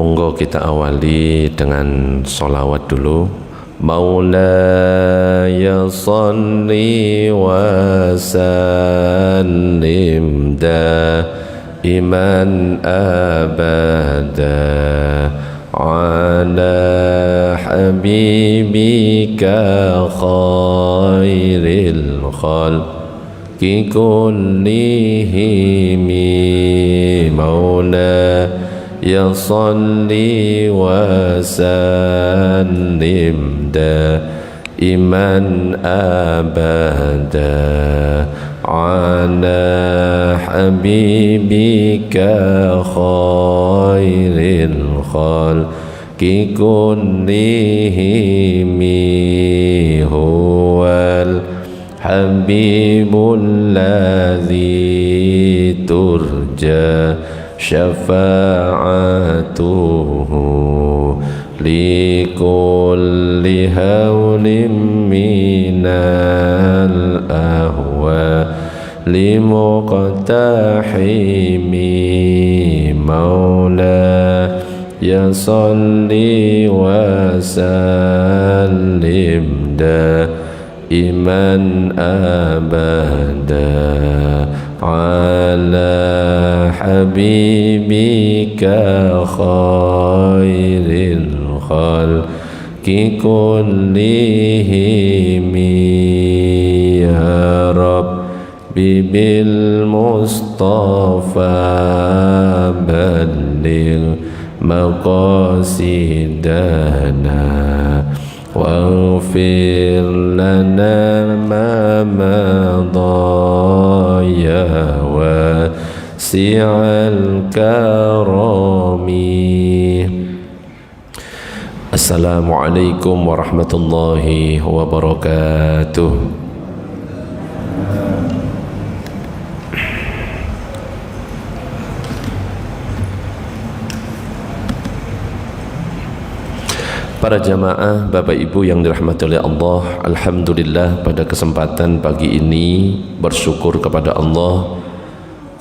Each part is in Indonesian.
Monggo kita awali dengan sholawat dulu. Maulaya salli wa sallim daiman abada ala habibika khairil khalqi kullihim. Maulaya salli wa sallim daiman abada ala habibika khairil khalqi kullihim. Huwal habibul ladzi turja syafa'atuhu likulli hawlim minal ahwa limuqtahimi. Maula ya salli wa sallim daiman abada ala habibika khairil khalqi kullihim. Ya Rabbi bil Mustafa balligh maqasidana waghfir lana ma madaya wasi'al karami. Assalamualaikum warahmatullahi wabarakatuh. Para jamaah, Bapak Ibu yang dirahmati oleh Allah, alhamdulillah pada kesempatan pagi ini bersyukur kepada Allah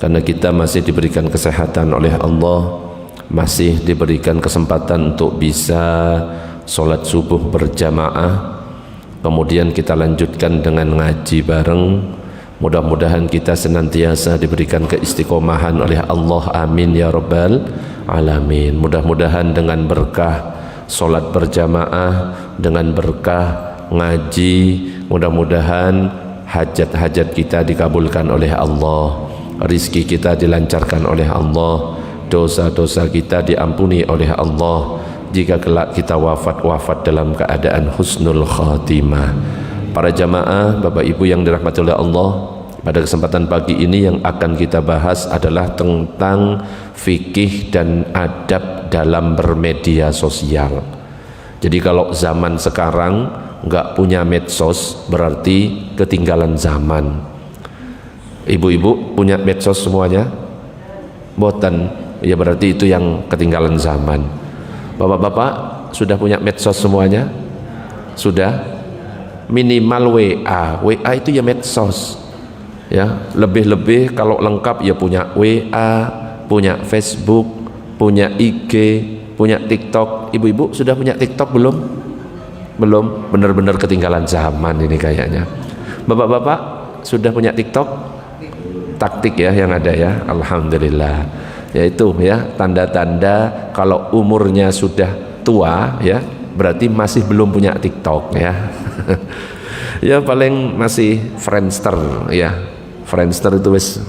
karena kita masih diberikan kesehatan oleh Allah, masih diberikan kesempatan untuk bisa sholat subuh berjamaah, kemudian kita lanjutkan dengan ngaji bareng. Mudah-mudahan kita senantiasa diberikan keistiqomahan oleh Allah, amin ya rabbal alamin. Mudah-mudahan dengan berkah sholat berjamaah, dengan berkah ngaji, mudah-mudahan hajat-hajat kita dikabulkan oleh Allah, rizki kita dilancarkan oleh Allah, dosa-dosa kita diampuni oleh Allah. Jika kelak kita wafat dalam keadaan husnul khatimah. Para jamaah, Bapak Ibu yang dirahmati oleh Allah, pada kesempatan pagi ini yang akan kita bahas adalah tentang fikih dan adab dalam bermedia sosial. Jadi kalau zaman sekarang nggak punya medsos berarti ketinggalan zaman. Ibu-ibu punya medsos semuanya? Boten, ya berarti itu yang ketinggalan zaman. Bapak-bapak sudah punya medsos semuanya? Sudah? Minimal WA. WA itu ya medsos. Ya, lebih-lebih kalau lengkap ya punya WA, punya Facebook, punya IG, punya TikTok. Ibu-ibu sudah punya TikTok belum? Belum, benar-benar ketinggalan zaman ini kayaknya. Bapak-bapak sudah punya TikTok? Taktik ya yang ada ya, alhamdulillah. Yaitu ya tanda-tanda kalau umurnya sudah tua ya, berarti masih belum punya TikTok ya. Ya paling masih Friendster ya. Friendster itu wis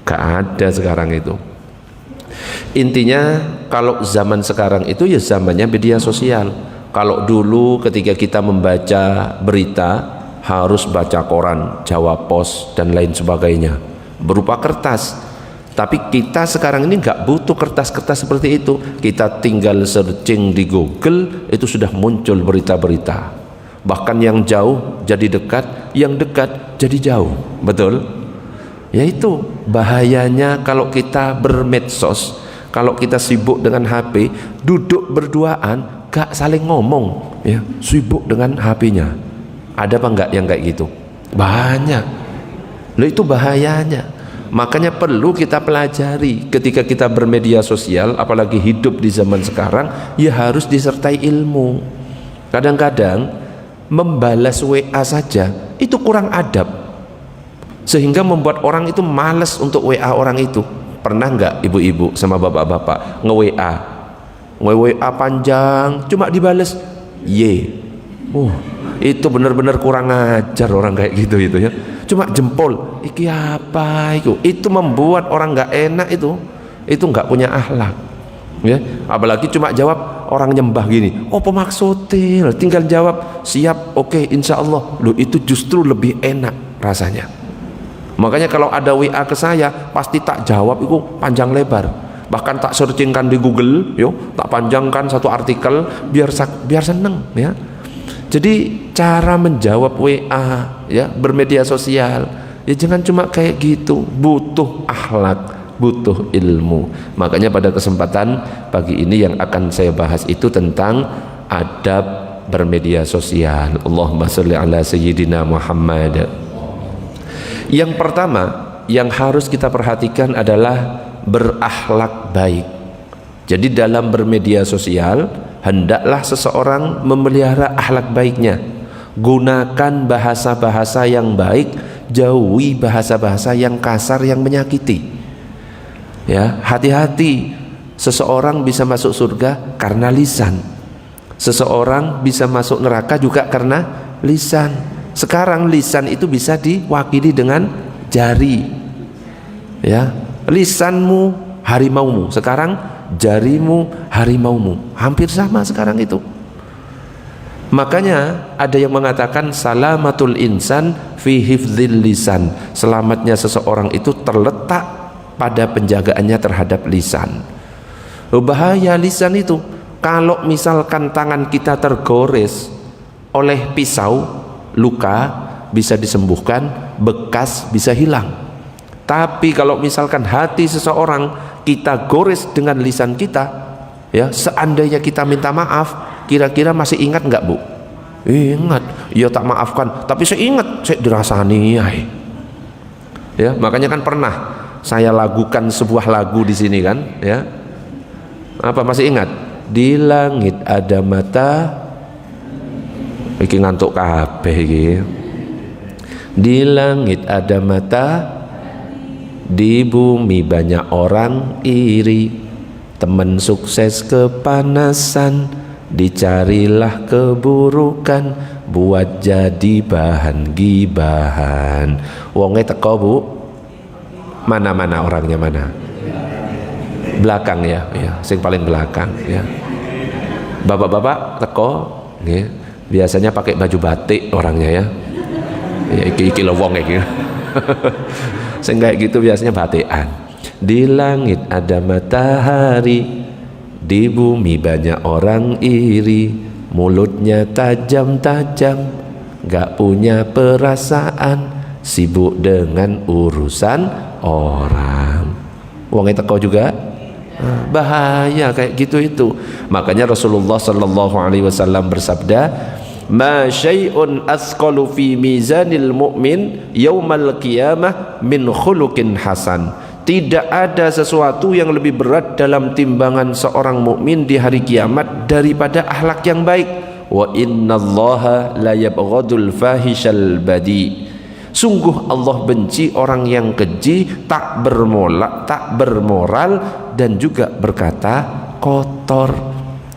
gak ada sekarang itu. Intinya kalau zaman sekarang itu ya zamannya media sosial. Kalau dulu ketika kita membaca berita harus baca koran, Jawa Pos dan lain sebagainya berupa kertas. Tapi kita sekarang ini nggak butuh kertas-kertas seperti itu. Kita tinggal searching di Google, itu sudah muncul berita-berita. Bahkan yang jauh jadi dekat, yang dekat jadi jauh. Betul? Yaitu bahayanya kalau kita bermedsos, kalau kita sibuk dengan HP, duduk berduaan gak saling ngomong ya, sibuk dengan HP-nya. Ada apa enggak yang kayak gitu? Banyak. Loh, itu bahayanya. Makanya perlu kita pelajari ketika kita bermedia sosial, apalagi hidup di zaman sekarang, ya harus disertai ilmu. Kadang-kadang membalas WA saja itu kurang adab, sehingga membuat orang itu malas untuk WA orang itu. Pernah nggak ibu-ibu sama bapak-bapak nge-WA panjang cuma dibales ye? Itu benar-benar kurang ajar orang kayak gitu itu ya. Cuma jempol, iki apa itu membuat orang nggak enak, itu nggak punya akhlak ya. Apalagi cuma jawab orang nyembah gini, oh pemaksutil, tinggal jawab siap, oke, insya Allah. Loh, itu justru lebih enak rasanya. Makanya kalau ada WA ke saya pasti tak jawab itu panjang lebar, bahkan tak searchingkan di Google, tak panjangkan satu artikel biar seneng ya. Jadi cara menjawab WA ya, bermedia sosial ya jangan cuma kayak gitu, butuh akhlak, butuh ilmu. Makanya pada kesempatan pagi ini yang akan saya bahas itu tentang adab bermedia sosial. Allahumma sholli ala sayyidina Muhammad. Yang pertama yang harus kita perhatikan adalah berakhlak baik. Jadi dalam bermedia sosial hendaklah seseorang memelihara akhlak baiknya. Gunakan bahasa-bahasa yang baik, jauhi bahasa-bahasa yang kasar yang menyakiti. Ya, hati-hati. Seseorang bisa masuk surga karena lisan. Seseorang bisa masuk neraka juga karena lisan. Sekarang lisan itu bisa diwakili dengan jari. Ya, lisanmu harimaumu, sekarang jarimu harimaumu, hampir sama sekarang itu. Makanya ada yang mengatakan salamatul insan fi hifdzil lisan, selamatnya seseorang itu terletak pada penjagaannya terhadap lisan. Bahaya lisan itu, kalau misalkan tangan kita tergores oleh pisau, luka bisa disembuhkan, bekas bisa hilang. Tapi kalau misalkan hati seseorang kita gores dengan lisan kita, ya, seandainya kita minta maaf, kira-kira masih ingat nggak Bu? Ingat, ya tak maafkan, tapi saya ingat, saya dirasani ya. Makanya kan pernah saya lagukan sebuah lagu di sini kan, ya. Apa masih ingat? Di langit ada mata, iki ngantuk kabeh iki. Di langit ada mata, di bumi banyak orang iri, teman sukses kepanasan, dicarilah keburukan, buat jadi bahan gibahan. Wonge teko Bu? Mana-mana orangnya mana? Belakang ya, sing paling belakang ya. Bapak-bapak teko, ya. Biasanya pakai baju batik orangnya ya. Ya iki lho wong iki. Sing kayak gitu biasanya batikan. Di langit ada matahari, di bumi banyak orang iri, mulutnya tajam-tajam, gak punya perasaan, sibuk dengan urusan orang. Wongnya teko juga, bahaya kayak gitu itu. Makanya Rasulullah sallallahu alaihi wasallam bersabda, ma syai'un asqalu fi mizanil mu'min yaumal qiyamah min khuluqin hasan. Tidak ada sesuatu yang lebih berat dalam timbangan seorang mukmin di hari kiamat daripada akhlak yang baik. Wa innallaha la yabghadul fahishal badi. Sungguh Allah benci orang yang keji, tak bermoral dan juga berkata kotor.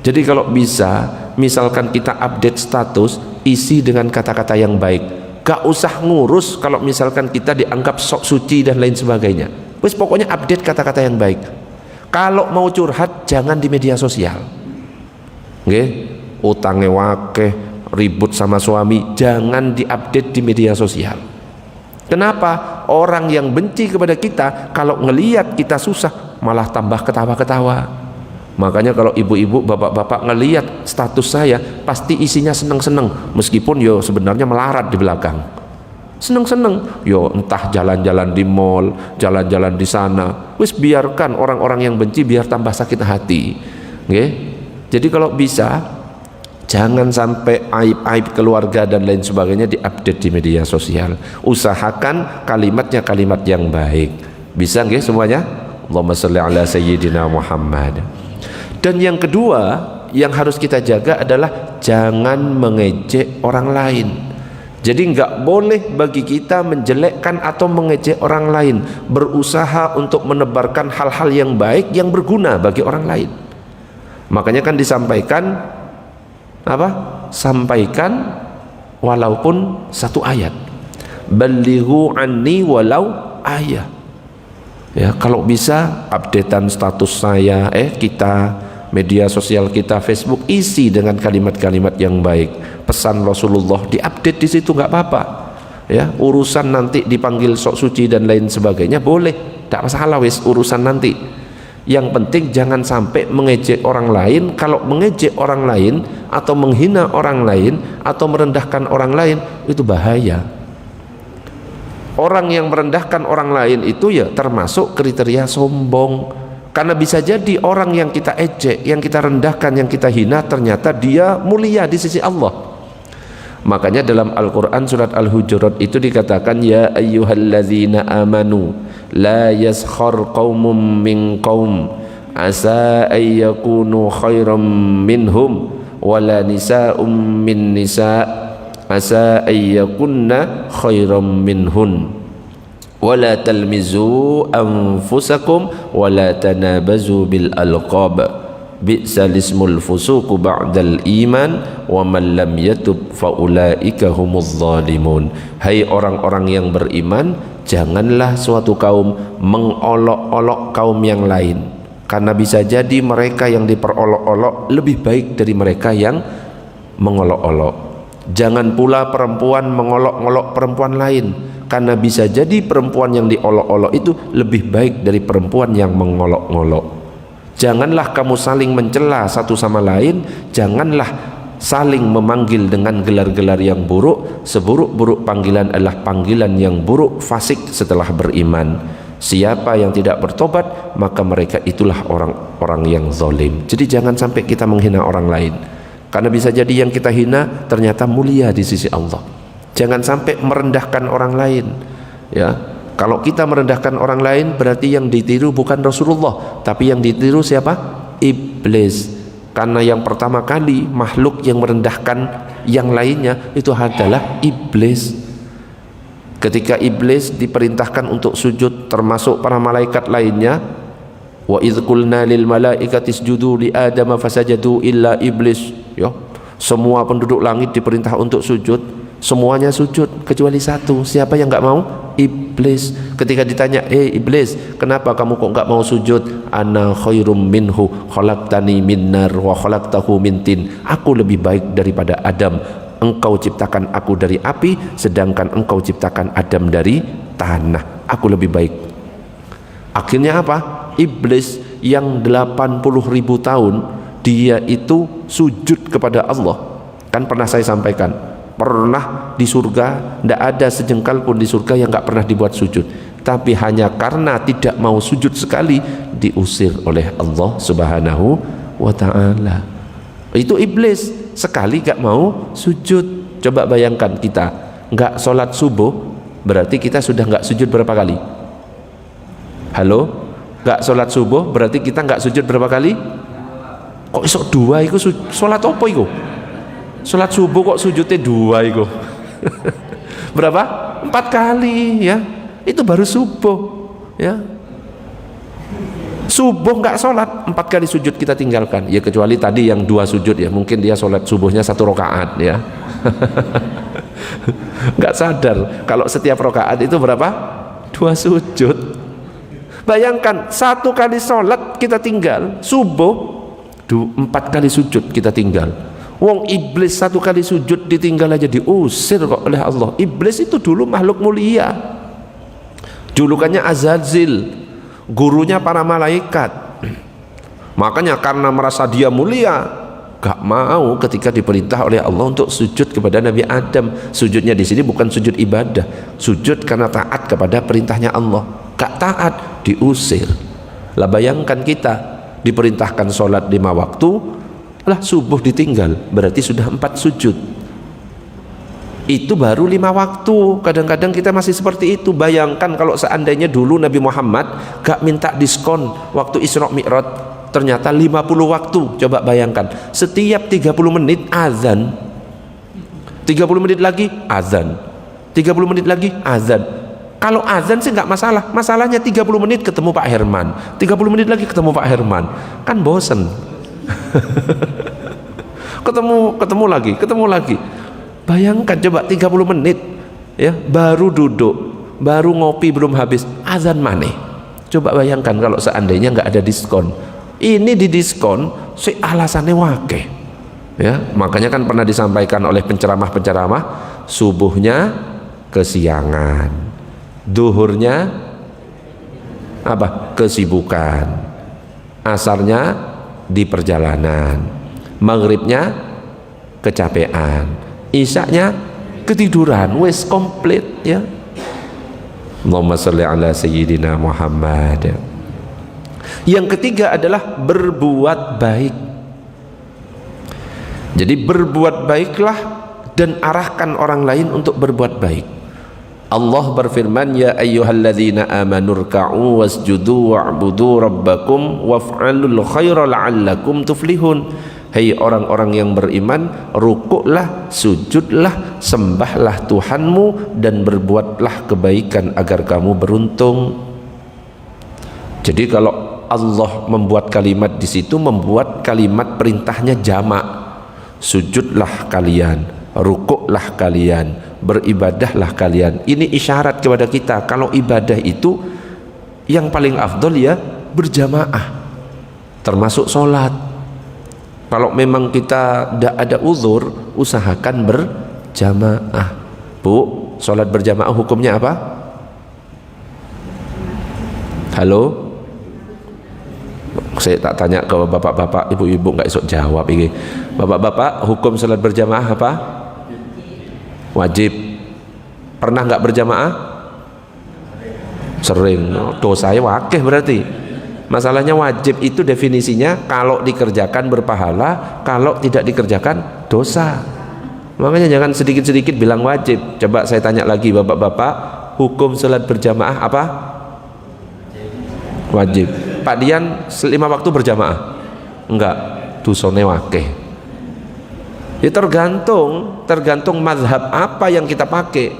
Jadi kalau bisa, misalkan kita update status, isi dengan kata-kata yang baik. Gak usah ngurus kalau misalkan kita dianggap sok suci dan lain sebagainya. Wis pokoknya update kata-kata yang baik. Kalau mau curhat jangan di media sosial. Nggih, utangnya wakeh, ribut sama suami, jangan diupdate di media sosial. Kenapa? Orang yang benci kepada kita kalau ngelihat kita susah malah tambah ketawa-ketawa. Makanya kalau ibu-ibu, bapak-bapak ngelihat status saya pasti isinya seneng-seneng, meskipun yo sebenarnya melarat di belakang. Seneng-seneng, yo entah jalan-jalan di mall, jalan-jalan di sana. Wis biarkan orang-orang yang benci biar tambah sakit hati. Nggih. Jadi kalau bisa jangan sampai aib-aib keluarga dan lain sebagainya diupdate di media sosial. Usahakan kalimatnya kalimat yang baik. Bisa nggih semuanya? Allahumma sholli ala sayyidina Muhammad. Dan yang kedua yang harus kita jaga adalah jangan mengejek orang lain. Jadi nggak boleh bagi kita menjelekkan atau mengejek orang lain, berusaha untuk menebarkan hal-hal yang baik yang berguna bagi orang lain. Makanya kan disampaikan apa? Sampaikan walaupun satu ayat. Balighu anni walau ayat. Ya, kalau bisa updatean status saya, kita, media sosial kita, Facebook, isi dengan kalimat-kalimat yang baik. Pesan Rasulullah diupdate di situ, nggak apa-apa. Ya, urusan nanti dipanggil sok suci dan lain sebagainya boleh, tidak masalah, wis urusan nanti. Yang penting jangan sampai mengejek orang lain. Kalau mengejek orang lain atau menghina orang lain atau merendahkan orang lain, itu bahaya. Orang yang merendahkan orang lain itu ya termasuk kriteria sombong. Karena bisa jadi orang yang kita ejek, yang kita rendahkan, yang kita hina, ternyata dia mulia di sisi Allah. Makanya dalam Al-Quran surat Al-Hujurat itu dikatakan, ya ayyuhalladzina amanu la yaskhar qaumun min qaum asa ayyakunu khairam minhum wala nisa'um min nisa' asa ayyakunna khairam minhun wala talmizu anfusakum wala tanabazu bil alqab bi'sal ismul fusuqu ba'dal iman wa man lam yatub faulaika humuz zalimun. Hai orang-orang yang beriman, janganlah suatu kaum mengolok-olok kaum yang lain, karena bisa jadi mereka yang diperolok-olok lebih baik dari mereka yang mengolok-olok. Jangan pula perempuan mengolok-olok perempuan lain, karena bisa jadi perempuan yang diolok-olok itu lebih baik dari perempuan yang mengolok-olok. Janganlah kamu saling mencela satu sama lain, janganlah saling memanggil dengan gelar-gelar yang buruk. Seburuk-buruk panggilan adalah panggilan yang buruk, fasik setelah beriman. Siapa yang tidak bertobat, maka mereka itulah orang-orang yang zalim. Jadi jangan sampai kita menghina orang lain, karena bisa jadi yang kita hina ternyata mulia di sisi Allah. Jangan sampai merendahkan orang lain. Ya, kalau kita merendahkan orang lain berarti yang ditiru bukan Rasulullah, tapi yang ditiru siapa? Iblis. Karena yang pertama kali makhluk yang merendahkan yang lainnya itu adalah iblis. Ketika iblis diperintahkan untuk sujud, termasuk para malaikat lainnya, wa idz qulna lil malaikati isjudu li adama fasajadu illa iblis. Ya, semua penduduk langit diperintah untuk sujud, semuanya sujud kecuali satu. Siapa yang nggak mau? Iblis. Ketika ditanya, iblis, kenapa kamu kok nggak mau sujud? Ana khairum minhu khalaqtani min nar wa khalaqtahu min tin. Aku lebih baik daripada Adam. Engkau ciptakan aku dari api, sedangkan engkau ciptakan Adam dari tanah. Aku lebih baik. Akhirnya apa? Iblis yang 80.000 tahun dia itu sujud kepada Allah. Kan pernah saya sampaikan, pernah di surga tidak ada sejengkal pun di surga yang nggak pernah dibuat sujud, tapi hanya karena tidak mau sujud sekali diusir oleh Allah Subhanahu wa ta'ala. Itu iblis, sekali nggak mau sujud. Coba bayangkan kita nggak sholat subuh, berarti kita sudah nggak sujud berapa kali? Halo? Nggak sholat subuh berarti kita nggak sujud berapa kali? Kok isok dua itu sholat apa itu? Sholat subuh kok sujudnya dua itu? Berapa? 4 kali ya. Itu baru subuh ya. Subuh nggak sholat, 4 kali sujud kita tinggalkan. Ya kecuali tadi yang 2 sujud ya, mungkin dia sholat subuhnya 1 rakaat ya. Nggak sadar kalau setiap rakaat itu berapa? 2 sujud. Bayangkan 1 kali sholat kita tinggal, subuh 4 kali sujud kita tinggal. Wong iblis 1 kali sujud ditinggal aja diusir kok oleh Allah. Iblis itu dulu makhluk mulia, julukannya Azazil, gurunya para malaikat. Makanya karena merasa dia mulia, gak mau ketika diperintah oleh Allah untuk sujud kepada Nabi Adam. Sujudnya di sini bukan sujud ibadah, sujud karena taat kepada perintahnya Allah. Gak taat diusir. Lah bayangkan kita diperintahkan sholat 5 waktu, lah subuh ditinggal, berarti sudah 4 sujud. Itu baru 5 waktu. Kadang-kadang kita masih seperti itu. Bayangkan kalau seandainya dulu Nabi Muhammad gak minta diskon waktu Isra Mi'raj, ternyata 50 waktu. Coba bayangkan, setiap 30 menit azan, 30 menit lagi azan, 30 menit lagi azan. Kalau azan sih nggak masalah. Masalahnya 30 menit ketemu Pak Herman, 30 menit lagi ketemu Pak Herman, kan bosen. ketemu lagi. Bayangkan coba 30 menit ya, baru duduk, baru ngopi belum habis, azan maneh. Coba bayangkan kalau seandainya nggak ada diskon. Ini di diskon, si alasannya wakeh. Ya, makanya kan pernah disampaikan oleh penceramah-penceramah, subuhnya kesiangan, duhurnya apa? Kesibukan, asarnya di perjalanan, maghribnya kecapean, isaknya ketiduran, wes komplit ya. Allahumma sholli ala sayyidina Muhammad. Yang ketiga adalah berbuat baik. Jadi berbuat baiklah dan arahkan orang lain untuk berbuat baik. Allah berfirman, ya ayyuhalladzina amanu rka'u wasjudu wa'budu rabbakum waf'alul khaira la'allakum tuflihun. Hei orang-orang yang beriman, rukuklah, sujudlah, sembahlah Tuhanmu dan berbuatlah kebaikan agar kamu beruntung. Jadi kalau Allah membuat kalimat di situ, membuat kalimat perintahnya jamak. Sujudlah kalian, rukuklah kalian, beribadahlah kalian. Ini isyarat kepada kita kalau ibadah itu yang paling afdol ya berjamaah, termasuk sholat. Kalau memang kita tidak ada uzur, usahakan berjamaah. Bu, sholat berjamaah hukumnya apa? Halo? Saya tak tanya ke bapak-bapak, ibu-ibu nggak esok jawab ini. Bapak-bapak, hukum sholat berjamaah apa? Wajib. Pernah nggak berjamaah? Sering. Dosanya wakeh berarti. Masalahnya wajib itu definisinya kalau dikerjakan berpahala, kalau tidak dikerjakan dosa. Makanya jangan sedikit-sedikit bilang wajib. Coba saya tanya lagi bapak-bapak, hukum sholat berjamaah apa? Wajib. Pak Dian 5 waktu berjamaah? Enggak, dosane wakeh. Ya tergantung mazhab apa yang kita pakai.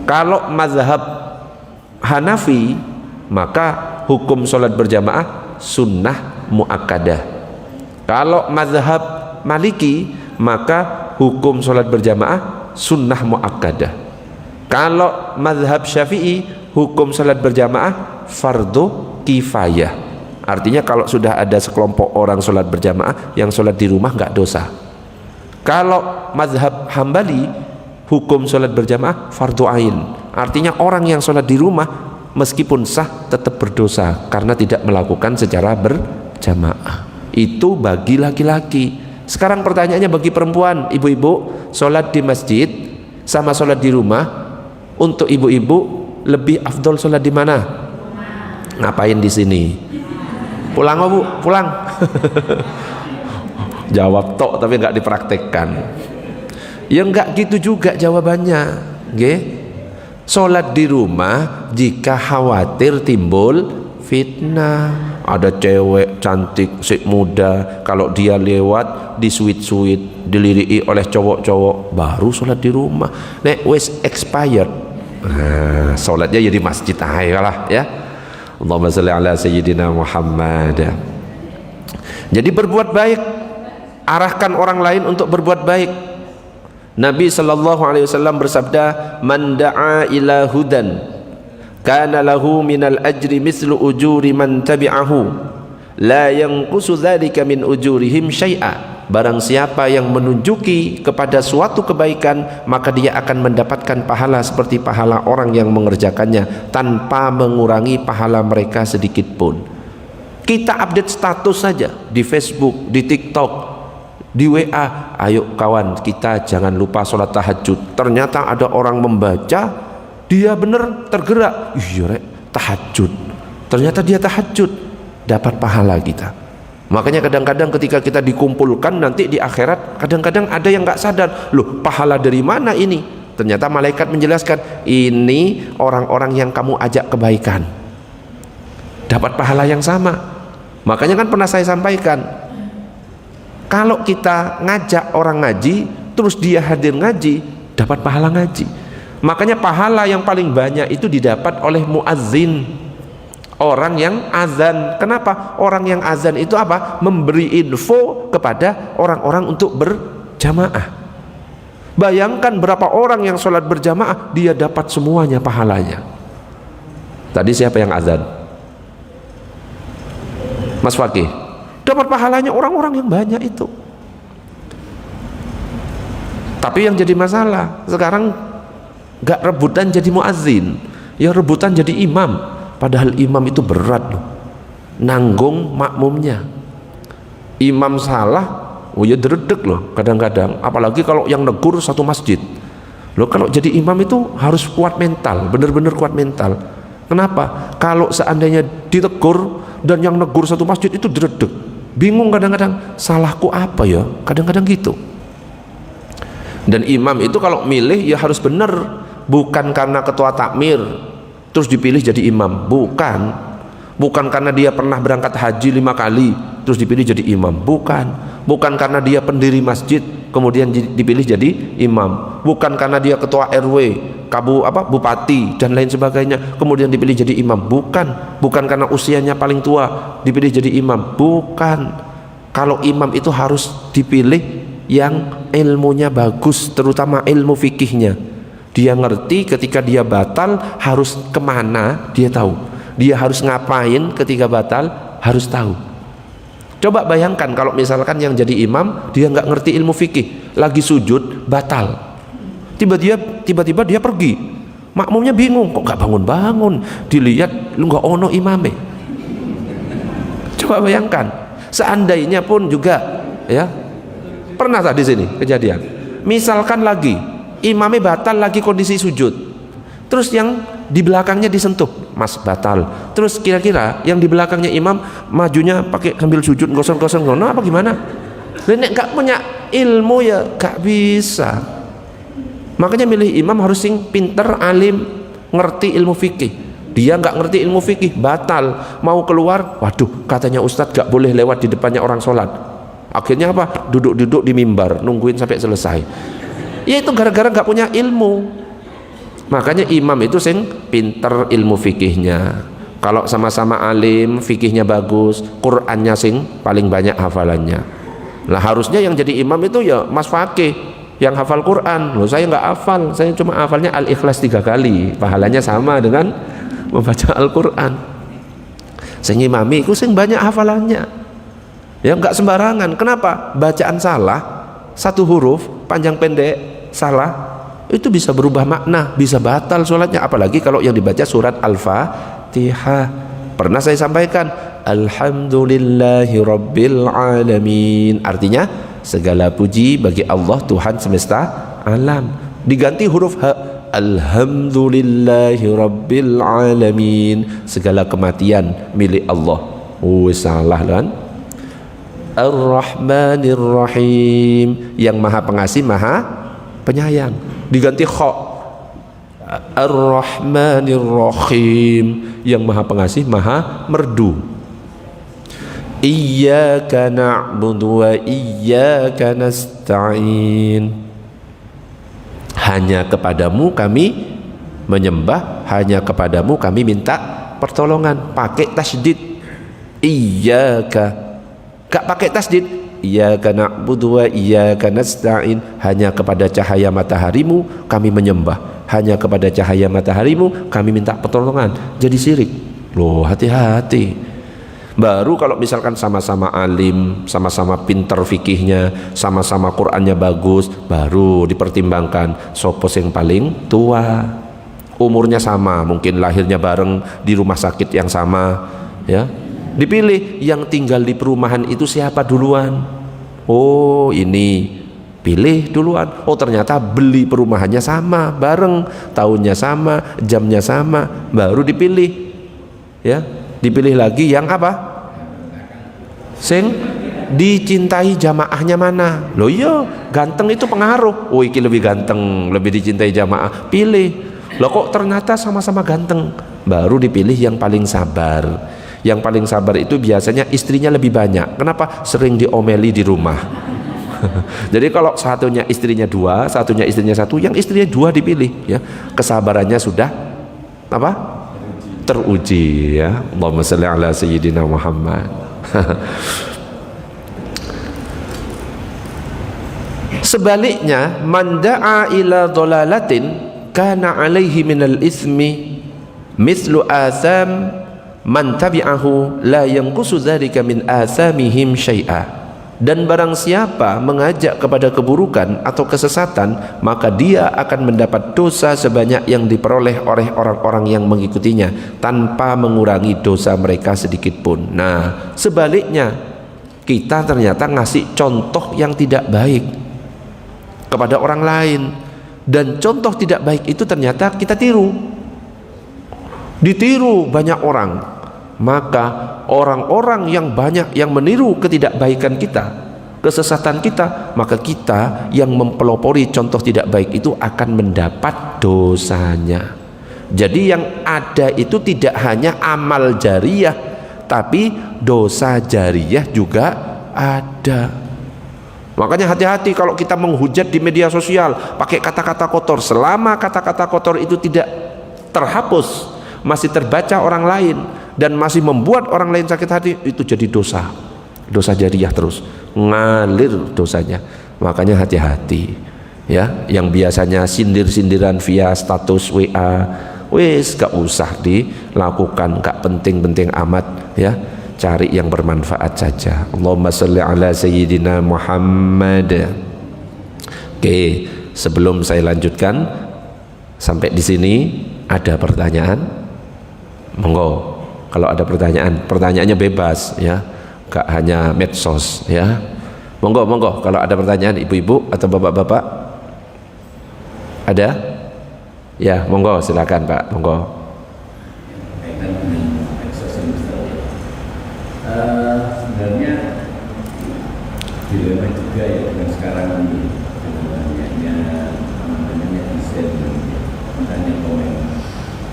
Kalau mazhab Hanafi, maka hukum sholat berjamaah sunnah muakkadah. Kalau mazhab Maliki, maka hukum sholat berjamaah sunnah muakkadah. Kalau mazhab Syafi'i, hukum sholat berjamaah fardu kifayah. Artinya kalau sudah ada sekelompok orang sholat berjamaah, yang sholat di rumah nggak dosa. Kalau mazhab Hambali, hukum sholat berjamaah fardu ain. Artinya orang yang sholat di rumah meskipun sah tetap berdosa karena tidak melakukan secara berjamaah. Itu bagi laki-laki. Sekarang pertanyaannya bagi perempuan, ibu-ibu, sholat di masjid sama sholat di rumah, untuk ibu-ibu lebih afdol sholat di mana? Ngapain di sini? Pulang Bu, pulang. Jawab tok tapi nggak dipraktekkan. Ya nggak gitu juga jawabannya, nggih. Sholat di rumah jika khawatir timbul fitnah. Ada cewek cantik, sik muda, kalau dia lewat disuit-suit, diliriki oleh cowok-cowok, baru sholat di rumah. Nek wis expired, nah, sholatnya ya di masjid aja lah ya. Allahumma sholli ala sayyidina Muhammad. Jadi berbuat baik, arahkan orang lain untuk berbuat baik. Nabi sallallahu alaihi wasallam bersabda, "Man da'a ila hudan kana lahu minal ajri mislu ujuri man tabi'ahu la yanqusu dzalika min ujurihim syai'a." Barang siapa yang menunjuki kepada suatu kebaikan, maka dia akan mendapatkan pahala seperti pahala orang yang mengerjakannya tanpa mengurangi pahala mereka sedikit pun. Kita update status saja di Facebook, di TikTok, di WA, ayo kawan kita jangan lupa sholat tahajud. Ternyata ada orang membaca, dia bener tergerak, iya rek tahajud, ternyata dia tahajud, dapat pahala kita. Makanya kadang-kadang ketika kita dikumpulkan nanti di akhirat, kadang-kadang ada yang nggak sadar, loh pahala dari mana ini? Ternyata malaikat menjelaskan, ini orang-orang yang kamu ajak kebaikan, dapat pahala yang sama. Makanya kan pernah saya sampaikan, kalau kita ngajak orang ngaji, terus dia hadir ngaji, dapat pahala ngaji. Makanya pahala yang paling banyak itu didapat oleh muazzin, orang yang azan. Kenapa? Orang yang azan itu apa? Memberi info kepada orang-orang untuk berjamaah. Bayangkan berapa orang yang sholat berjamaah, dia dapat semuanya pahalanya. Tadi siapa yang azan? Mas Fakih. Dapat pahalanya orang-orang yang banyak itu. Tapi yang jadi masalah sekarang gak rebutan jadi muazzin, ya rebutan jadi imam. Padahal imam itu berat loh, nanggung makmumnya. Imam salah, oh ya dredeg loh kadang-kadang. Apalagi kalau yang negur satu masjid. Loh kalau jadi imam itu harus kuat mental, bener-bener kuat mental. Kenapa? Kalau seandainya ditegur dan yang negur satu masjid itu dredeg, bingung kadang-kadang, salahku apa ya? Kadang-kadang gitu. Dan imam itu kalau milih ya harus bener, bukan karena ketua takmir terus dipilih jadi imam, bukan karena dia pernah berangkat haji 5 kali terus dipilih jadi imam, bukan karena dia pendiri masjid kemudian dipilih jadi imam, bukan karena dia ketua RW, bupati dan lain sebagainya kemudian dipilih jadi imam, bukan karena usianya paling tua dipilih jadi imam, bukan. Kalau imam itu harus dipilih yang ilmunya bagus, terutama ilmu fikihnya. Dia ngerti ketika dia batal harus kemana, dia tahu. Dia harus ngapain ketika batal, harus tahu. Coba bayangkan kalau misalkan yang jadi imam dia nggak ngerti ilmu fikih, lagi sujud batal, tiba-tiba dia pergi, makmumnya bingung, kok nggak bangun-bangun, dilihat lu nggak ono imame. Coba bayangkan, seandainya pun juga ya, pernah tak di sini kejadian, misalkan lagi imamnya batal lagi kondisi sujud, terus yang di belakangnya disentuh, mas batal, terus kira-kira yang di belakangnya imam majunya pakai sambil sujud gosong-gosong apa gimana? Nek gak punya ilmu ya gak bisa. Makanya milih imam harus sing pinter, alim, ngerti ilmu fikih. Dia gak ngerti ilmu fikih, batal, mau keluar, waduh katanya ustadz gak boleh lewat di depannya orang sholat. Akhirnya apa? Duduk-duduk di mimbar nungguin sampai selesai. Ya itu gara-gara gak punya ilmu. Makanya imam itu sing pinter ilmu fikihnya. Kalau sama-sama alim, fikihnya bagus, Qur'annya sing paling banyak hafalannya. Nah harusnya yang jadi imam itu ya Mas Fakih yang hafal Quran. Loh saya nggak hafal, saya cuma hafalnya Al-Ikhlas 3 kali, pahalanya sama dengan membaca Al-Quran. Sing imami itu sing banyak hafalannya, ya nggak sembarangan. Kenapa? Bacaan salah satu huruf panjang pendek salah itu bisa berubah makna, bisa batal sholatnya. Apalagi kalau yang dibaca surat Al-Fatihah. Pernah saya sampaikan, Alhamdulillahi Rabbil Alamin, artinya segala puji bagi Allah Tuhan semesta alam. Diganti huruf H, Alhamdulillahi Rabbil Alamin, segala kematian milik Allah. Oh salah kan? Ar-Rahmanir Rahim, yang maha pengasih maha penyayang. Diganti kha, Ar-Rahmanir Rahim, yang maha pengasih maha merdu. Iyyaka na'budu wa iyyaka nasta'in, hanya kepadamu kami menyembah, hanya kepadamu kami minta pertolongan. Pakai tasydid, iyyaka, gak pakai tasydid, iyyaka na'budu wa iyyaka nasta'in, hanya kepada cahaya mataharimu kami menyembah, hanya kepada cahaya mataharimu kami minta pertolongan. Jadi syirik loh, hati-hati. Baru kalau misalkan sama-sama alim, sama-sama pinter fikihnya, sama-sama Qur'annya bagus, baru dipertimbangkan sopo yang paling tua, umurnya sama, mungkin lahirnya bareng di rumah sakit yang sama, ya dipilih. Yang tinggal di perumahan itu siapa duluan? Oh ini, pilih duluan. Oh ternyata beli perumahannya sama, bareng, tahunnya sama, jamnya sama, baru dipilih. Ya, dipilih lagi yang apa? Sing dicintai jamaahnya mana? Loh iya, ganteng itu pengaruh. Oh iki lebih ganteng, lebih dicintai jamaah, pilih. Loh kok ternyata sama-sama ganteng, baru dipilih yang paling sabar. Yang paling sabar itu biasanya istrinya lebih banyak. Kenapa? Sering diomeli di rumah. Jadi kalau satunya istrinya dua, satunya istrinya satu, yang istrinya dua dipilih, ya kesabarannya sudah apa? Teruji, ya. Allahumma shalli ala sayyidina Muhammad. Sebaliknya, man da'a ila dhalalatin kana alaihi minal ismi mithlu atham man tabi'ahu la yanqusu dzalika min athamihim syai'a. Dan barang siapa mengajak kepada keburukan atau kesesatan, maka dia akan mendapat dosa sebanyak yang diperoleh oleh orang-orang yang mengikutinya, tanpa mengurangi dosa mereka sedikit pun. Nah, sebaliknya, kita ternyata ngasih contoh yang tidak baik kepada orang lain, dan contoh tidak baik itu ternyata kita tiru, ditiru banyak orang. Maka orang-orang yang banyak yang meniru ketidakbaikan kita, kesesatan kita, maka kita yang mempelopori contoh tidak baik itu akan mendapat dosanya. Jadi yang ada itu tidak hanya amal jariyah, tapi dosa jariyah juga ada. Makanya hati-hati kalau kita menghujat di media sosial pakai kata-kata kotor. Selama kata-kata kotor itu tidak terhapus, masih terbaca orang lain, dan masih membuat orang lain sakit hati, itu jadi dosa jariyah, terus ngalir dosanya. Makanya hati-hati, ya. Yang biasanya sindir-sindiran via status WA, wis gak usah dilakukan, gak penting-penting amat, ya. Cari yang bermanfaat saja. Allahumma sholli ala sayyidina Muhammad. Oke, sebelum saya lanjutkan sampai di sini, ada pertanyaan? Monggo. Kalau ada pertanyaan, pertanyaannya bebas, ya, gak hanya medsos, ya. Monggo, monggo. Kalau ada pertanyaan, ibu-ibu atau bapak-bapak, ada? Ya, monggo, silakan Pak, monggo. Sebenarnya dilema juga ya dengan sekarang ini, banyaknya netizen tanya komen.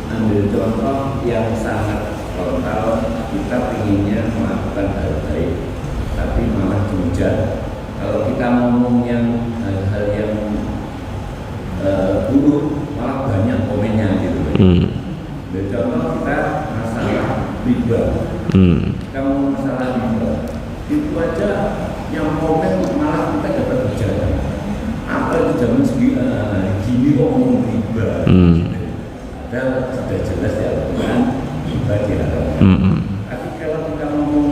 Ambil contoh yang sangat frontal, kita inginnya melakukan hal baik, tapi malah dihujat. Kalau kita ngomong yang hal-hal yang buruk, malah banyak komennya gitu. Ambil contoh kita masalah riba. Kamu masalah riba, itu aja yang komen malah kita dapat hujatan. Apa itu zaman gini kok ngomong riba? Padahal sudah jelas ya, bukan riba dilarang. Tapi kalau kita ngomong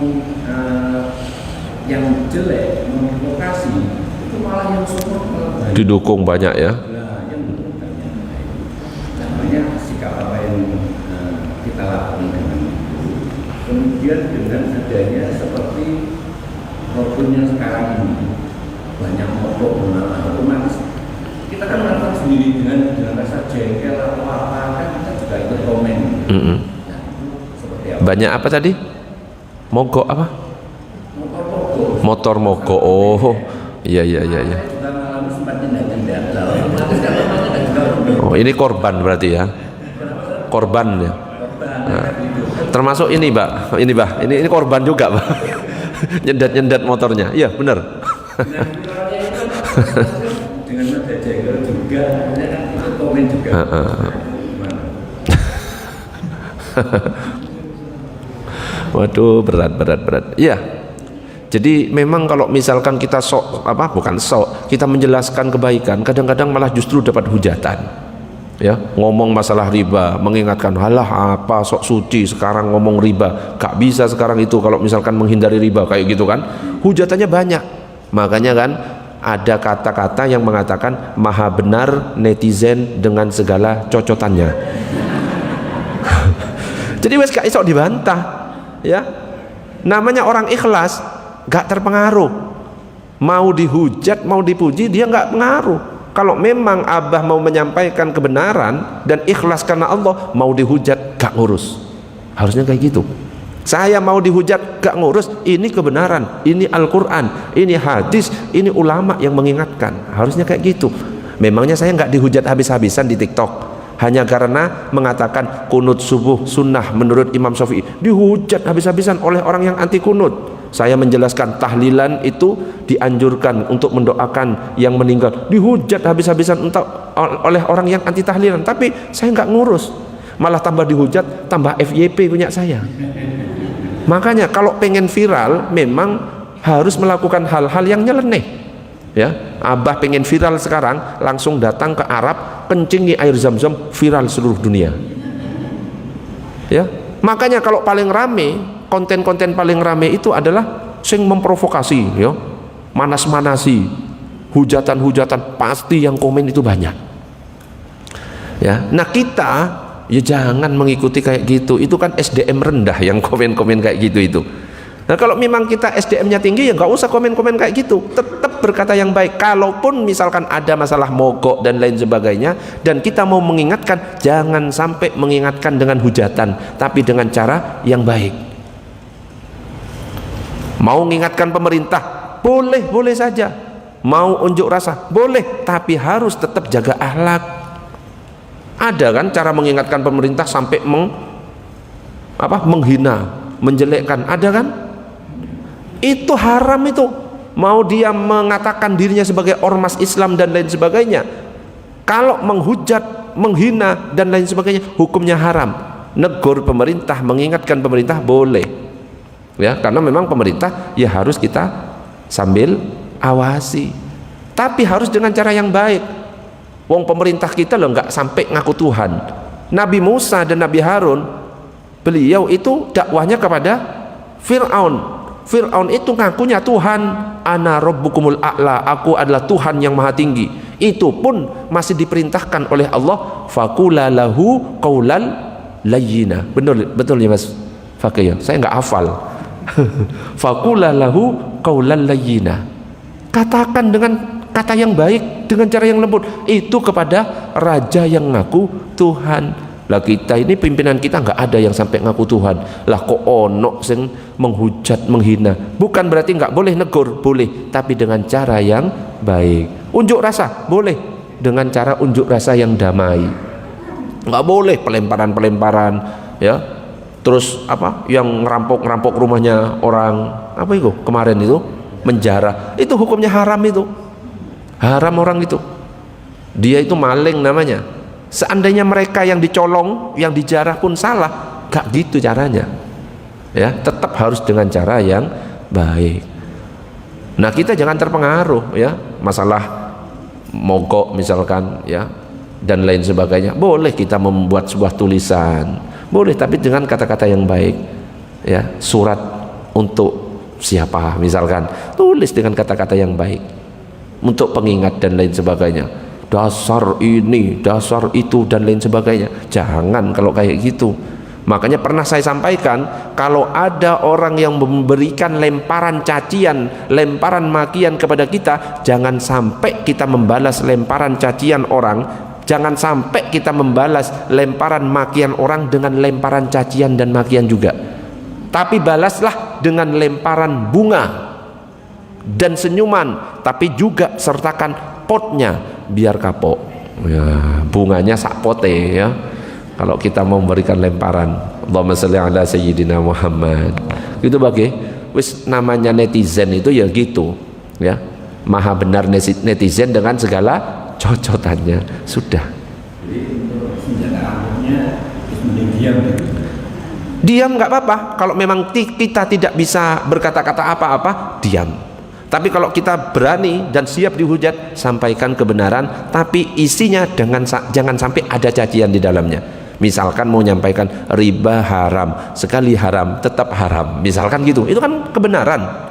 yang jelek, memprovokasi, itu malah yang support malah banyak. Didukung banyak, ya. Nah, yang didukung banyak. Namanya sikap apa yang kita lakukan dengan itu. Kemudian dengan adanya seperti problemnya sekarang ini, banyak motor mengalah, otomatis kita kan melakukan sendiri dengan rasa jengkel atau apa, kan kita juga ikut komen. Nah, seperti apa? Banyak apa tadi? Mogok apa? Motor mogok. Oh, iya. Oh, ini korban berarti, ya. Korban, ya. Nah, termasuk ini, Mbak. Ini korban juga, Mbak. Nyendat motornya. Iya, benar. Dengan mata jengkel juga, ikut komen juga. Waduh, berat. Iya. Jadi memang kalau misalkan kita kita menjelaskan kebaikan, kadang-kadang malah justru dapat hujatan. Ya, ngomong masalah riba, mengingatkan, halah apa sok suci sekarang ngomong riba, gak bisa sekarang itu kalau misalkan menghindari riba, kayak gitu kan. Hujatannya banyak. Makanya kan ada kata-kata yang mengatakan maha benar netizen dengan segala cocotannya. Jadi wes gak iso dibantah, ya. Namanya orang ikhlas gak terpengaruh. Mau dihujat, mau dipuji, dia gak pengaruh. Kalau memang abah mau menyampaikan kebenaran dan ikhlas karena Allah, mau dihujat gak ngurus. Harusnya kayak gitu. Saya mau dihujat gak ngurus, ini kebenaran, ini Al-Quran, ini hadis, ini ulama yang mengingatkan. Harusnya kayak gitu. Memangnya saya gak dihujat habis-habisan di TikTok hanya karena mengatakan kunut subuh sunnah menurut Imam Syafi'i, dihujat habis-habisan oleh orang yang anti kunut. Saya menjelaskan tahlilan itu dianjurkan untuk mendoakan yang meninggal, dihujat habis-habisan oleh orang yang anti tahlilan, tapi saya nggak ngurus, malah tambah dihujat, tambah FYP punya saya. Makanya kalau pengen viral memang harus melakukan hal-hal yang nyeleneh. Ya, Abah pengen viral sekarang, langsung datang ke Arab, kencingi air zam-zam, viral seluruh dunia. Ya, makanya kalau paling rame, konten-konten paling rame itu adalah sing memprovokasi, ya, manas-manasi, hujatan-hujatan, pasti yang komen itu banyak. Ya, nah kita ya jangan mengikuti kayak gitu. Itu kan SDM rendah yang komen-komen kayak gitu itu. Nah kalau memang kita SDM-nya tinggi ya nggak usah komen-komen kayak gitu. Tetap berkata yang baik. Kalaupun misalkan ada masalah mogok dan lain sebagainya, dan kita mau mengingatkan, jangan sampai mengingatkan dengan hujatan, tapi dengan cara yang baik. Mau mengingatkan pemerintah, boleh saja. Mau unjuk rasa, boleh, tapi harus tetap jaga akhlak. Ada kan cara mengingatkan pemerintah sampai menghina, menjelekkan, ada kan? Itu haram itu. Mau dia mengatakan dirinya sebagai ormas Islam dan lain sebagainya, kalau menghujat, menghina dan lain sebagainya, hukumnya haram. Negur pemerintah, mengingatkan pemerintah boleh, ya, karena memang pemerintah ya harus kita sambil awasi, tapi harus dengan cara yang baik. Wong pemerintah kita loh nggak sampai ngaku Tuhan. Nabi Musa dan Nabi Harun, beliau itu dakwahnya kepada Fir'aun. Fir'aun itu ngakunya Tuhan, ana rabbukumul a'la, aku adalah Tuhan yang maha tinggi. Itu pun masih diperintahkan oleh Allah, faqula lahu qaulal layyina. Betul ya Mas Fakih ya? Saya nggak hafal. Faqula lahu qaulal layyina. Katakan dengan kata yang baik, dengan cara yang lembut, itu kepada raja yang ngaku Tuhan. Lah kita ini pimpinan kita nggak ada yang sampai ngaku Tuhan. Lah kok ono sing menghujat, menghina. Bukan berarti nggak boleh negur, boleh, tapi dengan cara yang baik. Unjuk rasa boleh, dengan cara unjuk rasa yang damai. Nggak boleh pelemparan, ya. Terus yang ngerampok rumahnya orang, itu kemarin itu menjara, itu hukumnya haram itu. Haram orang itu, dia itu maling namanya. Seandainya mereka yang dicolong, yang dijarah pun salah, gak gitu caranya, ya, tetap harus dengan cara yang baik. Nah kita jangan terpengaruh, ya, masalah mogok misalkan, ya, dan lain sebagainya. Boleh kita membuat sebuah tulisan, boleh, tapi dengan kata-kata yang baik, ya, surat untuk siapa misalkan, tulis dengan kata-kata yang baik untuk pengingat dan lain sebagainya. Dasar ini, dasar itu dan lain sebagainya. Jangan kalau kayak gitu. Makanya pernah saya sampaikan, kalau ada orang yang memberikan lemparan cacian, lemparan makian kepada kita, jangan sampai kita membalas lemparan cacian orang, jangan sampai kita membalas lemparan makian orang dengan lemparan cacian dan makian juga. Tapi balaslah dengan lemparan bunga dan senyuman, tapi juga sertakan potnya biar kapok, ya, bunganya sak pote, ya, kalau kita mau memberikan lemparan. Allahumma sholli ala sayyidina Muhammad. Gitu bagi wis namanya netizen itu ya gitu, ya, maha benar netizen dengan segala cocotannya. Sudah. Jadi untuk senjata ampuhnya diam. Diam nggak apa-apa. Kalau memang kita tidak bisa berkata-kata apa-apa, diam. Tapi kalau kita berani dan siap dihujat, sampaikan kebenaran, tapi isinya jangan sampai ada cacian di dalamnya. Misalkan mau menyampaikan riba haram, sekali haram tetap haram, misalkan gitu, itu kan kebenaran.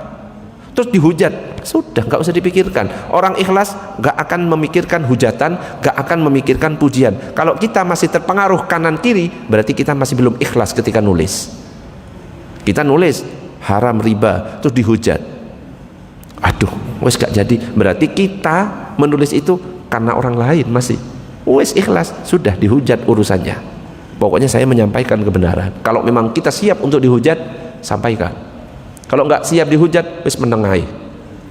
Terus dihujat, sudah nggak usah dipikirkan. Orang ikhlas nggak akan memikirkan hujatan, nggak akan memikirkan pujian. Kalau kita masih terpengaruh kanan kiri, berarti kita masih belum ikhlas ketika nulis. Kita nulis haram riba, terus dihujat, aduh, wes gak jadi. Berarti kita menulis itu karena orang lain masih. Wes ikhlas, sudah dihujat urusannya. Pokoknya saya menyampaikan kebenaran. Kalau memang kita siap untuk dihujat, sampaikan. Kalau nggak siap dihujat, wis menengahi,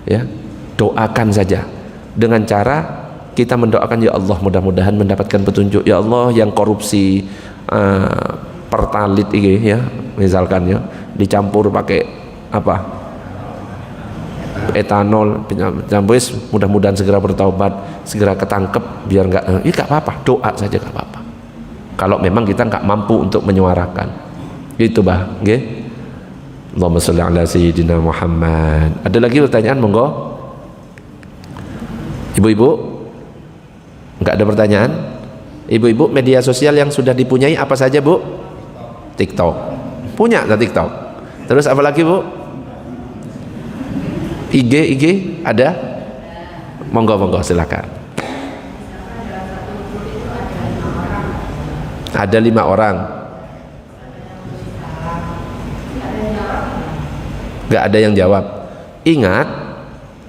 ya, doakan saja dengan cara kita mendoakan, ya Allah mudah-mudahan mendapatkan petunjuk, ya Allah yang korupsi pertalit ini, ya misalkan, ya dicampur pakai apa, etanol, mudah-mudahan segera bertaubat, segera ketangkep, biar nggak, nggak apa-apa, doa saja nggak apa-apa. Kalau memang kita nggak mampu untuk menyuarakan, gitu bah, nggih. Allahumma sholli ala sayyidina Muhammad. Ada lagi pertanyaan, monggo. Ibu-ibu, nggak ada pertanyaan? Ibu-ibu, media sosial yang sudah dipunyai apa saja, Bu? TikTok. Punya tak TikTok? Terus apa lagi, Bu? IG ada? Monggo silakan. Ada 5 orang. Gak ada yang jawab. Ingat,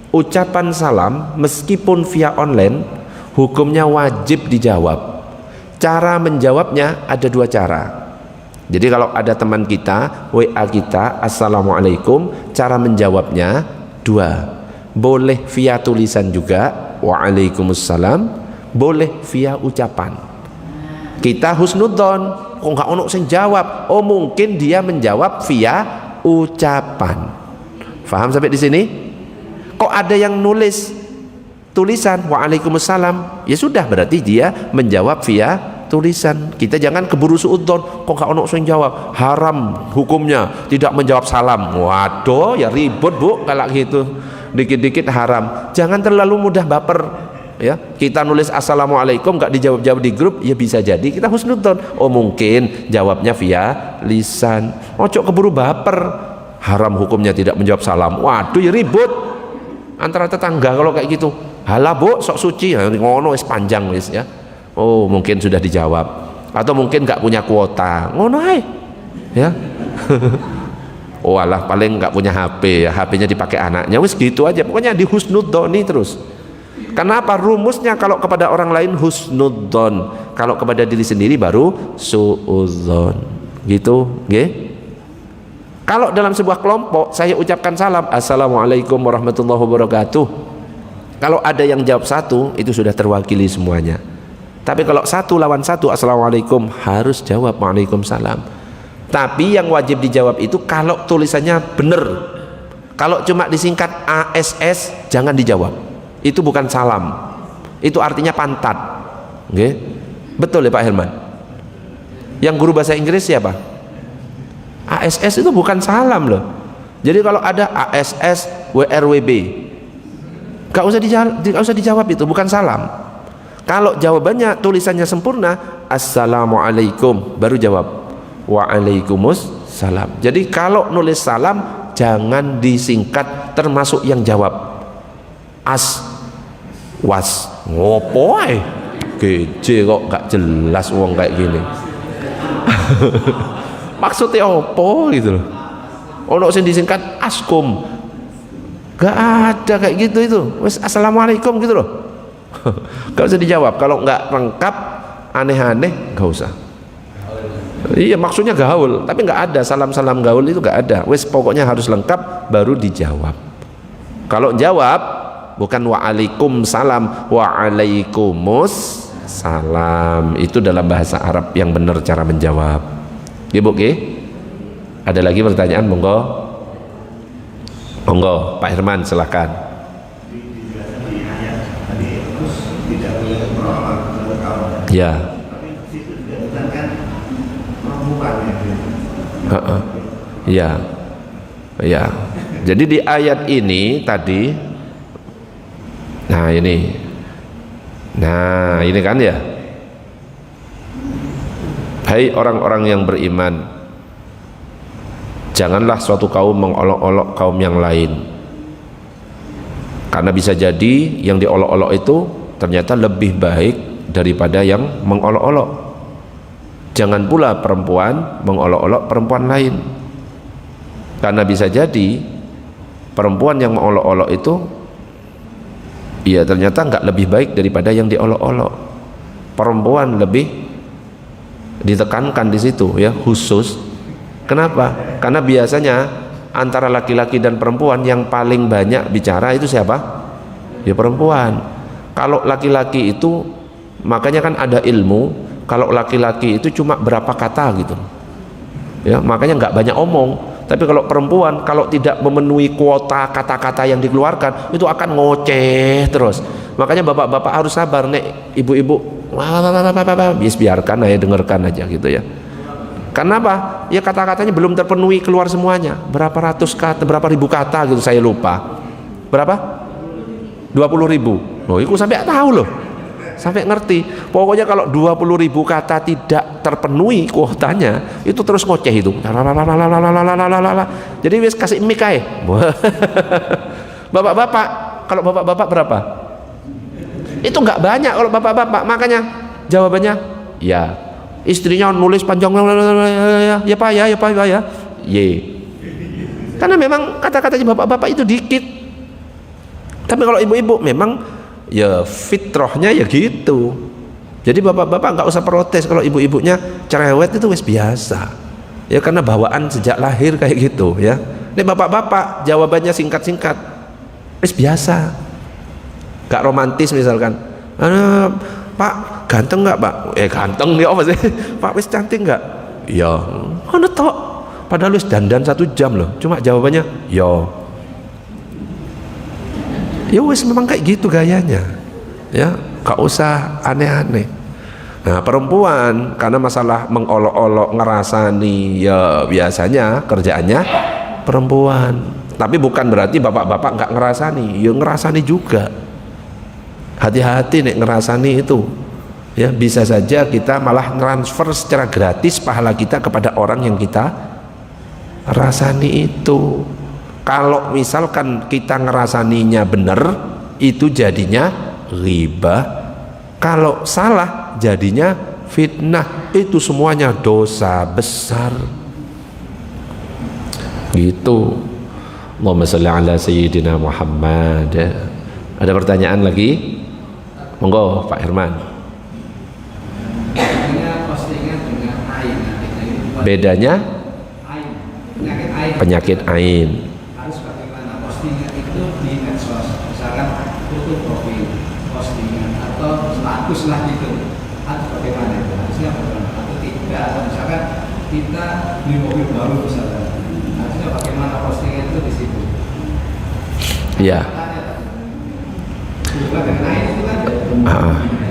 ucapan salam meskipun via online hukumnya wajib dijawab. Cara menjawabnya ada 2 cara. Jadi kalau ada teman kita WA kita, assalamualaikum, cara menjawabnya 2. Boleh via tulisan juga, waalaikumsalam, boleh via ucapan. Kita husnudzon, kok nggak ono sing jawab, oh mungkin dia menjawab via ucapan. Faham sampai di sini? Kok ada yang nulis tulisan waalaikumsalam, ya sudah berarti dia menjawab via tulisan. Kita jangan keburu suudzon, kok nggak ono sing jawab, haram hukumnya tidak menjawab salam. Waduh, ya ribut Bu kalau gitu, dikit-dikit haram. Jangan terlalu mudah baper, ya. Kita nulis assalamualaikum nggak dijawab-jawab di grup, ya bisa jadi kita husnudzon, oh mungkin jawabnya via lisan. Ojo keburu baper, haram hukumnya tidak menjawab salam. Waduh, ya ribut antara tetangga kalau kayak gitu. Halah Bu, sok suci, ngono wis panjang wis, ya. Oh mungkin sudah dijawab, atau mungkin nggak punya kuota, ngono ae, ya. Oh alah, paling nggak punya HP, ya HP-nya dipakai anaknya, wis gitu aja. Pokoknya di husnudzoni terus. Kenapa? Rumusnya kalau kepada orang lain husnudzon, kalau kepada diri sendiri baru suudzon, gitu, nggih. Kalau dalam sebuah kelompok saya ucapkan salam, assalamualaikum warahmatullahi wabarakatuh. Kalau ada yang jawab 1, itu sudah terwakili semuanya. Tapi kalau 1 lawan 1, assalamualaikum, harus jawab waalaikumsalam. Tapi yang wajib dijawab itu kalau tulisannya benar. Kalau cuma disingkat ASS, jangan dijawab. Itu bukan salam, itu artinya pantat. Oke? Betul ya Pak Herman? Yang guru bahasa Inggris siapa? ASS itu bukan salam loh. Jadi kalau ada ASS WRWB, gak usah dijawab, itu bukan salam. Kalau jawabannya tulisannya sempurna, assalamualaikum, baru jawab waalaikumsalam. Jadi kalau nulis salam jangan disingkat, termasuk yang jawab was, ngopo ae geje kok gak jelas wong kayak gini. Maksudnya opo gitu loh. Ono sing disingkat askum, gak ada kayak gitu, itu wis assalamualaikum gitu loh. Gak usah dijawab. Kalau nggak lengkap, aneh-aneh, gak usah. Iya maksudnya gaul, tapi nggak ada salam-salam gaul, itu nggak ada. Wes pokoknya harus lengkap baru dijawab. Kalau jawab bukan waalaikumsalam, waalaikumsalam, itu dalam bahasa Arab yang benar cara menjawab. Ibu, ada lagi pertanyaan? Monggo, Pak Herman silakan. Ya. Ya. Ya. Jadi di ayat ini tadi, nah ini kan ya. Hai orang-orang yang beriman, janganlah suatu kaum mengolok-olok kaum yang lain, karena bisa jadi yang diolok-olok itu ternyata lebih baik daripada yang mengolok-olok. Jangan pula perempuan mengolok-olok perempuan lain, karena bisa jadi perempuan yang mengolok-olok itu ya ternyata nggak lebih baik daripada yang diolok-olok. Perempuan lebih ditekankan di situ, ya, khusus Kenapa? Karena biasanya antara laki-laki dan perempuan yang paling banyak bicara itu siapa? Ya perempuan. Kalau laki-laki itu, makanya kan ada ilmu, kalau laki-laki itu cuma berapa kata gitu ya, makanya nggak banyak omong. Tapi kalau perempuan, kalau tidak memenuhi kuota kata-kata yang dikeluarkan, itu akan ngoceh terus. Makanya bapak-bapak harus sabar, nek ibu-ibu biarkan aja, dengarkan aja gitu ya. Karena apa? Ya kata-katanya belum terpenuhi keluar semuanya. Berapa ratus kata, berapa ribu kata gitu, saya lupa. Berapa? 20.000. Loh, itu sampai tahu loh. Sampai ngerti. Pokoknya kalau 20.000 kata tidak terpenuhi kuotanya, itu terus ngoceh itu. Jadi wis kasih mic ae. Bapak-bapak, kalau bapak-bapak berapa? Itu nggak banyak kalau bapak-bapak. Makanya jawabannya ya. Istrinya nulis panjang, ya pak ya, ya pak ya, ye. Karena memang kata-katanya bapak-bapak itu dikit. Tapi kalau ibu-ibu memang ya fitrahnya ya gitu. Jadi bapak-bapak nggak usah protes kalau ibu-ibunya cerewet, itu wis biasa. Ya karena bawaan sejak lahir kayak gitu ya. Ini bapak-bapak jawabannya singkat-singkat, wis biasa. Gak romantis misalkan. Pak ganteng nggak pak? Ganteng ya apa sih? Pak wis cantik nggak? Ya. Mana tok? Padahal wis dandan 1 jam loh. Cuma jawabannya ya. Ya wis memang kayak gitu gayanya. Ya, gak usah aneh-aneh. Nah perempuan karena masalah mengolok-olok, ngerasani, ya biasanya kerjaannya perempuan. Tapi bukan berarti bapak-bapak nggak ngerasani, ya ngerasani juga. Hati-hati nek ngerasani itu, ya bisa saja kita malah transfer secara gratis pahala kita kepada orang yang kita rasani itu. Kalau misalkan kita ngerasaninya benar, itu jadinya ghibah. Kalau salah jadinya fitnah. Itu semuanya dosa besar. Gitu. Allahumma shalli ala sayyidina Muhammad. Ada pertanyaan lagi? Monggo Pak Herman. Bedanya penyakit ain. Harus bagaimana postingan itu di medsos, misalkan foto profil, postingan atau status lah gitu. Harus bagaimana itu? Harusnya bagaimana? Atau tidak? Atau misalkan kita beli mobil baru misalkan, harusnya bagaimana postingan itu di situ? Ya.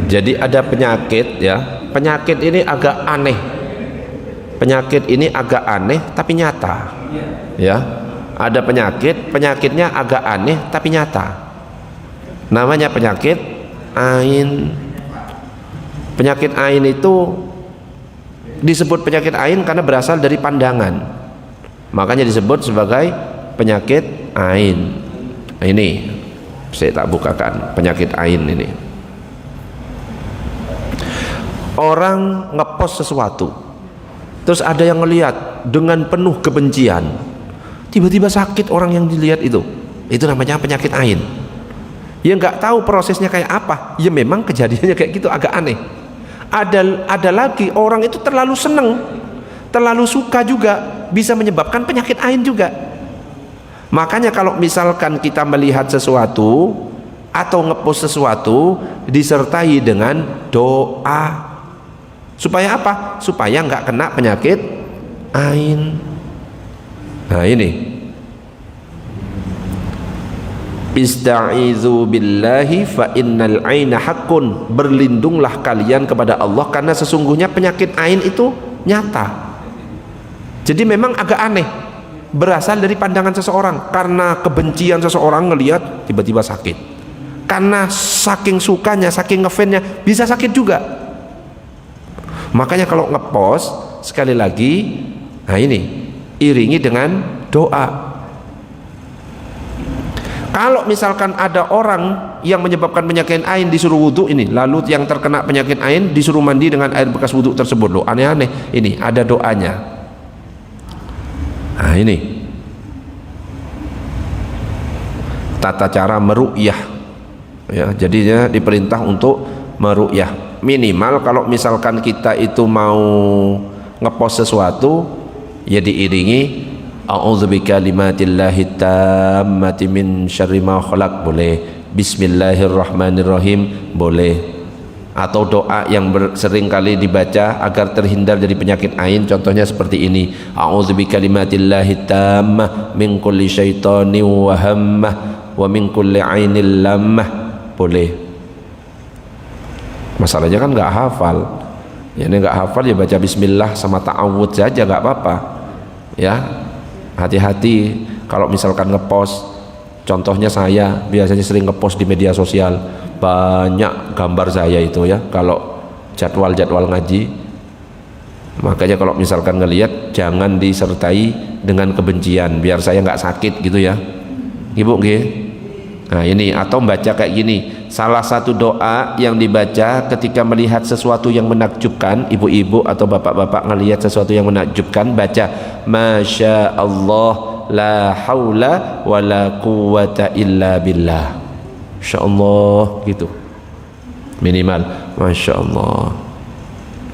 Jadi ada penyakit ya. Penyakit ini agak aneh. Penyakit ini agak aneh tapi nyata. Ya. Ada penyakit, penyakitnya agak aneh tapi nyata. Namanya penyakit ain. Penyakit ain itu disebut penyakit ain karena berasal dari pandangan. Makanya disebut sebagai penyakit ain. Ini saya tak bukakan penyakit ain ini. Orang ngepost sesuatu, terus ada yang ngelihat dengan penuh kebencian, tiba-tiba sakit orang yang dilihat itu namanya penyakit ain. Ya nggak tahu prosesnya kayak apa, ya memang kejadiannya kayak gitu, agak aneh. Ada lagi orang itu terlalu seneng, terlalu suka juga, bisa menyebabkan penyakit ain juga. Makanya kalau misalkan kita melihat sesuatu atau ngepost sesuatu, disertai dengan doa. Supaya apa? Supaya nggak kena penyakit ain. Nah ini, Ista'izu billahi fa innal aina haqqun. Berlindunglah kalian kepada Allah karena sesungguhnya penyakit ain itu nyata. Jadi memang agak aneh, berasal dari pandangan seseorang. Karena kebencian seseorang ngelihat tiba-tiba sakit, karena saking sukanya, saking ngefansnya bisa sakit juga. Makanya kalau ngepost, sekali lagi, nah ini iringi dengan doa. Kalau misalkan ada orang yang menyebabkan penyakit ain disuruh wudhu ini, lalu yang terkena penyakit ain disuruh mandi dengan air bekas wudhu tersebut, loh aneh-aneh. Ini ada doanya. Nah ini tata cara meru'yah ya, jadinya diperintah untuk meru'yah. Minimal kalau misalkan kita itu mau ngepost sesuatu, Ya diiringi a'udzu bikalimatillahi tammati min syarri ma khalaq boleh, bismillahirrahmanirrahim boleh, atau doa yang sering kali dibaca agar terhindar dari penyakit ain, contohnya seperti ini, a'udzu bikalimatillahi tammah min kulli syaitanin wa hammah wa min kulli ainil lammah boleh. Masalahnya kan nggak hafal ya, ini nggak hafal ya baca bismillah sama ta'awudz saja nggak apa-apa ya. Hati-hati kalau misalkan ngepost, contohnya saya biasanya sering ngepost di media sosial, banyak gambar saya itu ya kalau jadwal-jadwal ngaji. Makanya kalau misalkan ngelihat jangan disertai dengan kebencian biar saya nggak sakit gitu ya Ibu nggih. Nah ini, atau baca kayak gini, salah satu doa yang dibaca ketika melihat sesuatu yang menakjubkan, ibu-ibu atau bapak-bapak ngelihat sesuatu yang menakjubkan, baca Masya Allah la haula wa la quwata illa billah. Masya Allah gitu minimal, Masya Allah.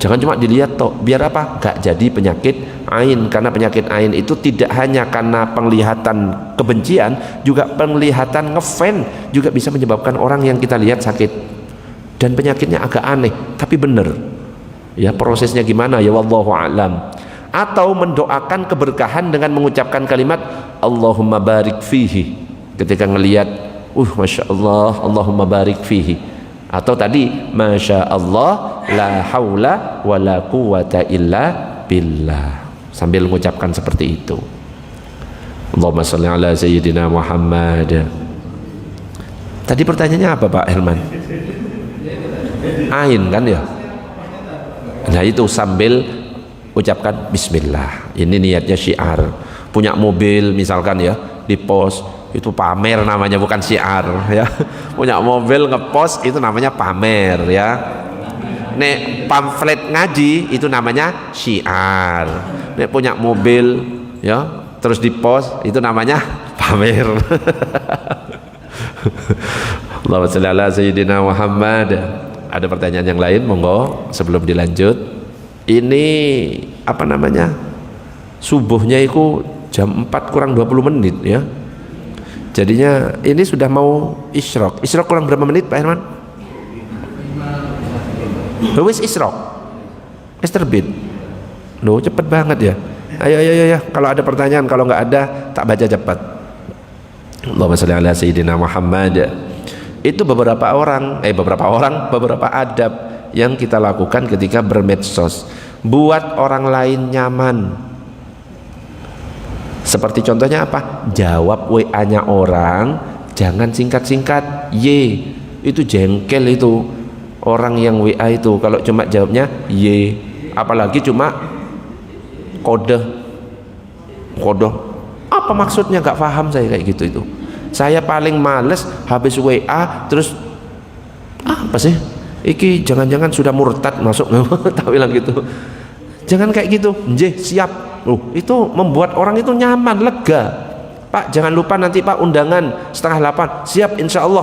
Jangan cuma dilihat toh, biar apa? Gak jadi penyakit ain, karena penyakit ain itu tidak hanya karena penglihatan kebencian, juga penglihatan ngefan juga bisa menyebabkan orang yang kita lihat sakit, dan penyakitnya agak aneh tapi benar ya. Prosesnya gimana ya wallahu a'lam. Atau mendoakan keberkahan dengan mengucapkan kalimat Allahumma barik fihi ketika ngelihat Masya Allah, Allahumma barik fihi. Atau tadi Masya Allah la haula wa la quwata illa billah, sambil mengucapkan seperti itu. Allahumma sholli ala sayyidina Muhammad. Tadi pertanyaannya apa Pak Herman? Ain kan ya. Nah itu sambil ucapkan bismillah. Ini niatnya syiar. Punya mobil misalkan ya, di pos itu pamer namanya, bukan syiar ya. Punya mobil ngepost itu namanya pamer ya. Nek pamflet ngaji itu namanya syiar. Nek punya mobil ya terus di post itu namanya pamer. Allahumma sholli ala sayyidina Muhammad. Ada pertanyaan yang lain monggo sebelum dilanjut. Ini apa namanya, subuhnya itu jam 4 kurang 20 menit ya. Jadinya ini sudah mau isyraq. Isyraq kurang berapa menit Pak Herman? Wis isyraq, wis terbit. Loh cepet banget ya. Ayo ya, kalau ada pertanyaan, kalau nggak ada tak baca cepat. Allahumma sholli ala sayyidina Muhammad. Itu beberapa adab yang kita lakukan ketika bermedsos, buat orang lain nyaman. Seperti contohnya apa? Jawab WA-nya orang jangan singkat-singkat. Itu jengkel itu orang yang WA itu kalau cuma jawabnya apalagi cuma kode. Apa maksudnya? Gak paham saya kayak gitu itu. Saya paling males habis WA terus apa sih? Iki jangan-jangan sudah murtad masuk. Tak bilang gitu. Jangan kayak gitu. Siap. Itu membuat orang itu nyaman, lega. Pak jangan lupa nanti Pak undangan 7:30. Siap insya Allah.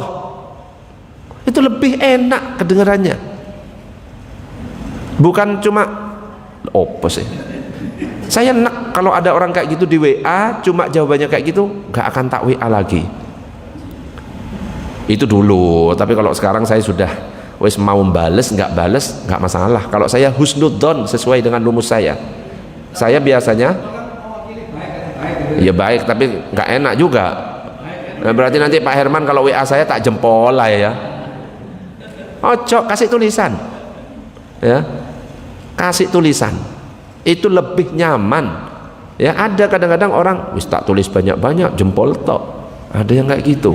Itu lebih enak kedengarannya. Bukan cuma apa sih? Saya enak kalau ada orang kayak gitu di WA cuma jawabannya kayak gitu, gak akan tak WA lagi. Itu dulu, tapi kalau sekarang saya sudah wis mau bales nggak masalah. Kalau saya husnudzon sesuai dengan rumus saya biasanya ya baik, tapi nggak enak juga. Nah, berarti nanti Pak Herman kalau WA saya tak jempol lah ya. Ojo, kasih tulisan ya, kasih tulisan itu lebih nyaman ya. Ada kadang-kadang orang wis tak tulis banyak-banyak jempol tok, ada yang kayak gitu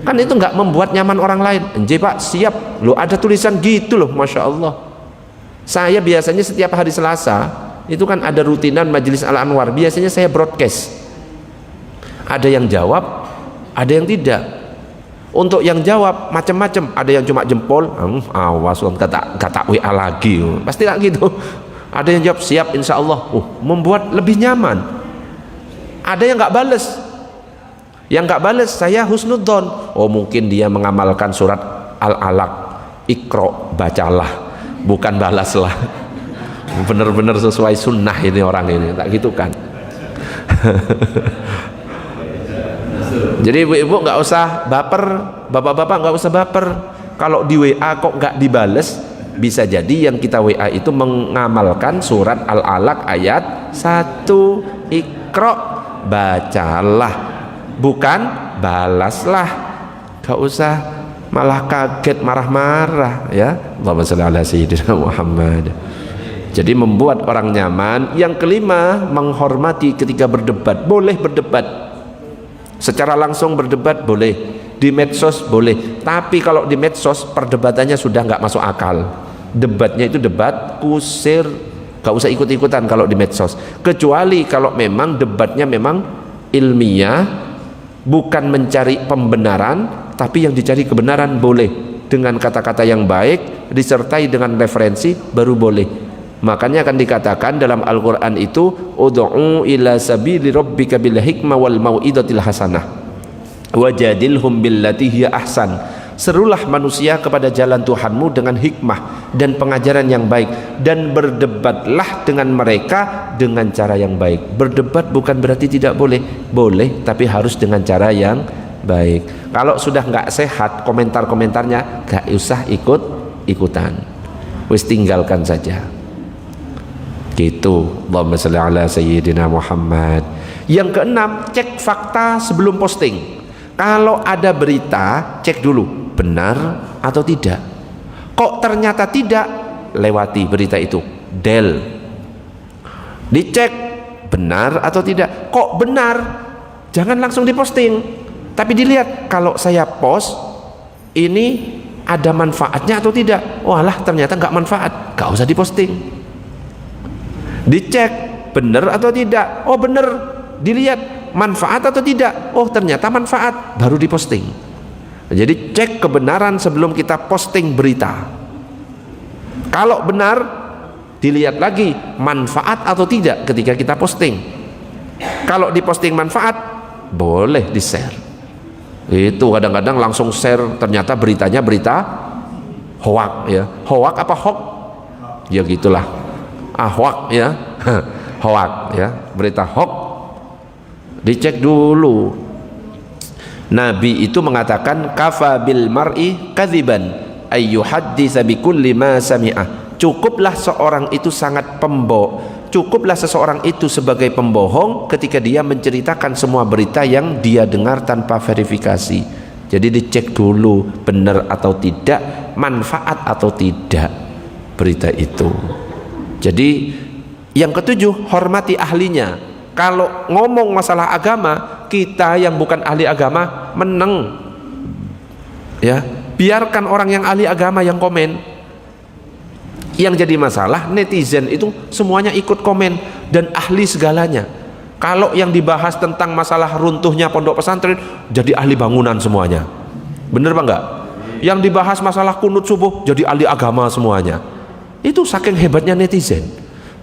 kan, itu nggak membuat nyaman orang lain. Pak siap lo, ada tulisan gitu loh, Masya Allah. Saya biasanya setiap hari Selasa itu kan ada rutinan Majelis Al-Anwar, biasanya saya broadcast, ada yang jawab ada yang tidak. Untuk yang jawab macam-macam, ada yang cuma jempol, awas kata WA lagi, pasti tak gitu. Ada yang jawab siap insya Allah, membuat lebih nyaman. Ada yang nggak bales, saya husnudzon, mungkin dia mengamalkan surat Al-Alaq, Iqra, bacalah, bukan balaslah. benar-benar sesuai sunnah ini orang ini, tak gitu kan. Jadi ibu-ibu nggak usah baper, bapak-bapak nggak usah baper. Kalau di WA kok nggak dibales, bisa jadi yang kita WA itu mengamalkan surat Al-Alaq ayat 1. Iqra, bacalah, bukan balaslah. Gak usah malah kaget marah-marah ya. Allahumma shalli ala sayyidina Muhammad. Jadi membuat orang nyaman. Yang kelima, menghormati ketika berdebat. Boleh berdebat secara langsung, berdebat boleh, di medsos boleh, tapi kalau di medsos perdebatannya sudah nggak masuk akal. Debatnya itu debat kusir, gak usah ikut-ikutan kalau di medsos, kecuali kalau memang debatnya memang ilmiah, bukan mencari pembenaran, tapi yang dicari kebenaran, boleh dengan kata-kata yang baik disertai dengan referensi, baru boleh. Makanya akan dikatakan dalam Al-Quran itu, ud'u ila sabili rabbika bil hikmah wal mau'izatil hasanah wajadilhum billati hiya ahsan. Serulah manusia kepada jalan Tuhanmu dengan hikmah dan pengajaran yang baik, dan berdebatlah dengan mereka dengan cara yang baik. Berdebat bukan berarti tidak boleh, boleh, tapi harus dengan cara yang baik. Kalau sudah nggak sehat komentar-komentarnya, nggak usah ikut-ikutan, wis tinggalkan saja. Gitu. Allahumma shalli ala sayyidina Muhammad. Yang keenam, cek fakta sebelum posting. Kalau ada berita, cek dulu benar atau tidak. Kok ternyata tidak, lewati berita itu, del. Dicek benar atau tidak. Kok benar, jangan langsung diposting, tapi dilihat, kalau saya post ini ada manfaatnya atau tidak. Walah, ternyata nggak manfaat, nggak usah diposting. Dicek benar atau tidak. Oh benar, dilihat manfaat atau tidak. Oh ternyata manfaat, baru diposting. Jadi cek kebenaran sebelum kita posting berita. Kalau benar, dilihat lagi manfaat atau tidak ketika kita posting. Kalau diposting manfaat, boleh di-share. Itu kadang-kadang langsung share, ternyata beritanya berita hoak ya. Hoak apa hoax? Ya gitulah. Hoax ya. Hoax ya, berita hoax. Dicek dulu. Nabi itu mengatakan kafa bil mar'i kadziban ayyuhadditsa bikulli ma sami'ah. Cukuplah seorang itu sangat cukuplah seseorang itu sebagai pembohong ketika dia menceritakan semua berita yang dia dengar tanpa verifikasi. Jadi dicek dulu benar atau tidak, manfaat atau tidak berita itu. Jadi yang ketujuh, hormati ahlinya. Kalau ngomong masalah agama, kita yang bukan ahli agama meneng ya, biarkan orang yang ahli agama yang komen. Yang jadi masalah, netizen itu semuanya ikut komen dan ahli segalanya. Kalau yang dibahas tentang masalah runtuhnya pondok pesantren, jadi ahli bangunan semuanya, bener apa enggak? Yang dibahas masalah kunut subuh, jadi ahli agama semuanya. Itu saking hebatnya netizen,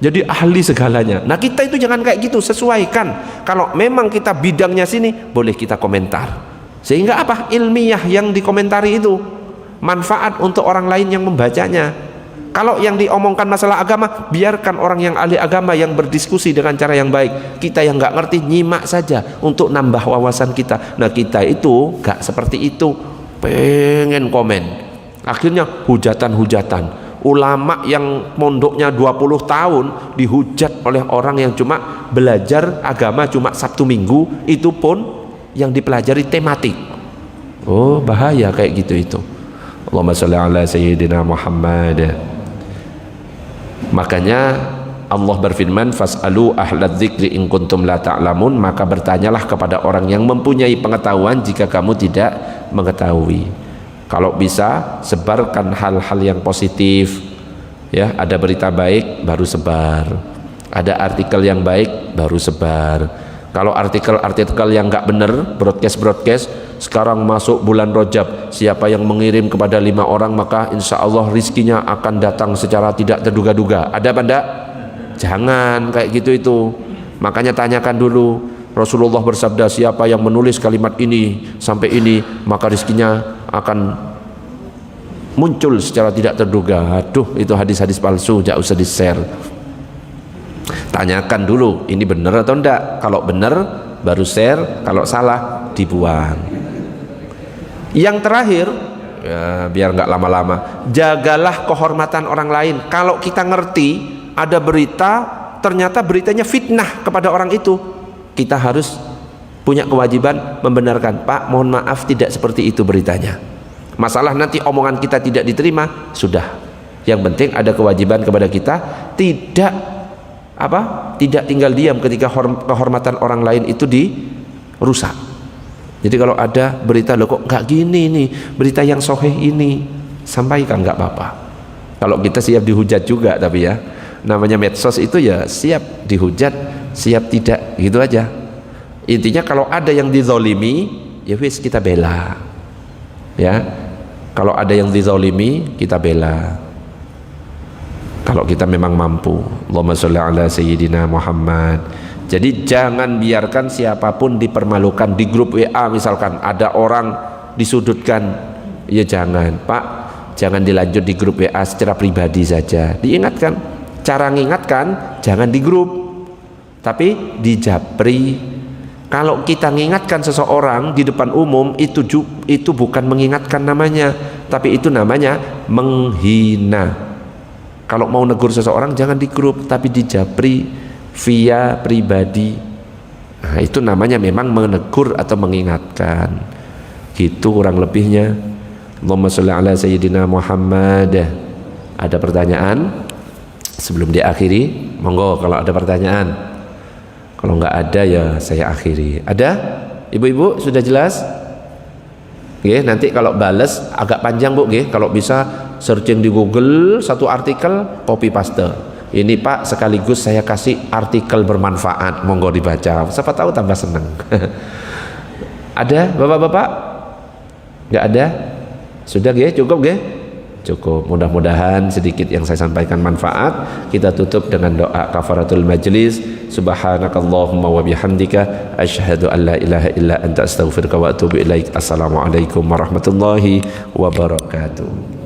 jadi ahli segalanya. Nah kita itu jangan kayak gitu, sesuaikan. Kalau memang kita bidangnya sini, boleh kita komentar, sehingga apa, ilmiah yang dikomentari itu manfaat untuk orang lain yang membacanya. Kalau yang diomongkan masalah agama, biarkan orang yang ahli agama yang berdiskusi dengan cara yang baik. Kita yang nggak ngerti, nyimak saja untuk nambah wawasan kita. Nah kita itu nggak seperti itu, pengen komen, akhirnya hujatan-hujatan. Ulama yang mondoknya 20 tahun dihujat oleh orang yang cuma belajar agama cuma Sabtu Minggu, itu pun yang dipelajari tematik. Oh bahaya kayak gitu itu. Allahumma sholli ala sayyidina Muhammad. Makanya Allah berfirman, fas'alu ahlad dzikri in kuntum la ta'lamun, maka bertanyalah kepada orang yang mempunyai pengetahuan jika kamu tidak mengetahui. Kalau bisa sebarkan hal-hal yang positif ya, ada berita baik baru sebar, ada artikel yang baik baru sebar. Kalau artikel-artikel yang nggak bener, broadcast, sekarang masuk bulan Rajab, siapa yang mengirim kepada 5 orang maka insya Allah rizkinya akan datang secara tidak terduga-duga. Ada apa enggak? Jangan kayak gitu itu. Makanya tanyakan dulu. Rasulullah bersabda, siapa yang menulis kalimat ini sampai ini, maka rizkinya akan muncul secara tidak terduga, aduh itu hadis-hadis palsu, jangan usah di-share. Tanyakan dulu ini benar atau enggak. Kalau benar baru share, kalau salah dibuang. Yang terakhir, ya, biar nggak lama-lama, jagalah kehormatan orang lain. Kalau kita ngerti ada berita, ternyata beritanya fitnah kepada orang itu, kita harus punya kewajiban membenarkan. Pak, mohon maaf, tidak seperti itu beritanya. Masalah nanti omongan kita tidak diterima, sudah. Yang penting ada kewajiban kepada kita, tidak tinggal diam ketika kehormatan orang lain itu dirusak. Jadi kalau ada berita, loh kok nggak gini nih, berita yang sahih ini, sampaikan, nggak apa-apa. Kalau kita siap dihujat juga, tapi ya namanya medsos itu ya siap dihujat, siap tidak, gitu aja. Intinya kalau ada yang dizolimi, ya wis kita bela. Ya, kalau ada yang dizolimi kita bela. Kalau kita memang mampu. Allahumma sholli ala sayyidina Muhammad. Jadi jangan biarkan siapapun dipermalukan di grup WA. Misalkan ada orang disudutkan, ya jangan, Pak, jangan dilanjut di grup WA, secara pribadi saja. Diingatkan, cara mengingatkan jangan di grup, tapi di japri. Kalau kita mengingatkan seseorang di depan umum, itu bukan mengingatkan namanya, tapi itu namanya menghina. Kalau mau negur seseorang jangan di grup, tapi di japri via pribadi. Nah, itu namanya memang menegur atau mengingatkan. Gitu kurang lebihnya. Allahumma sholli ala sayyidina Muhammad. Ada pertanyaan sebelum diakhiri? Monggo kalau ada pertanyaan. Kalau nggak ada ya saya akhiri. Ada? Ibu-ibu sudah jelas? Oke, nanti kalau bales agak panjang Bu, kalau bisa searching di Google satu artikel, copy paste. Ini Pak, sekaligus saya kasih artikel bermanfaat, monggo dibaca. Siapa tahu tambah senang. Ada Bapak-bapak? Nggak ada? Sudah cukup Cukup. Mudah-mudahan sedikit yang saya sampaikan manfaat. Kita tutup dengan doa kafaratul majlis. Subhanakallahumma wa bihamdika asyhadu an la ilaha illa anta astaghfiruka wa atubu ilaik. Assalamualaikum warahmatullahi wabarakatuh.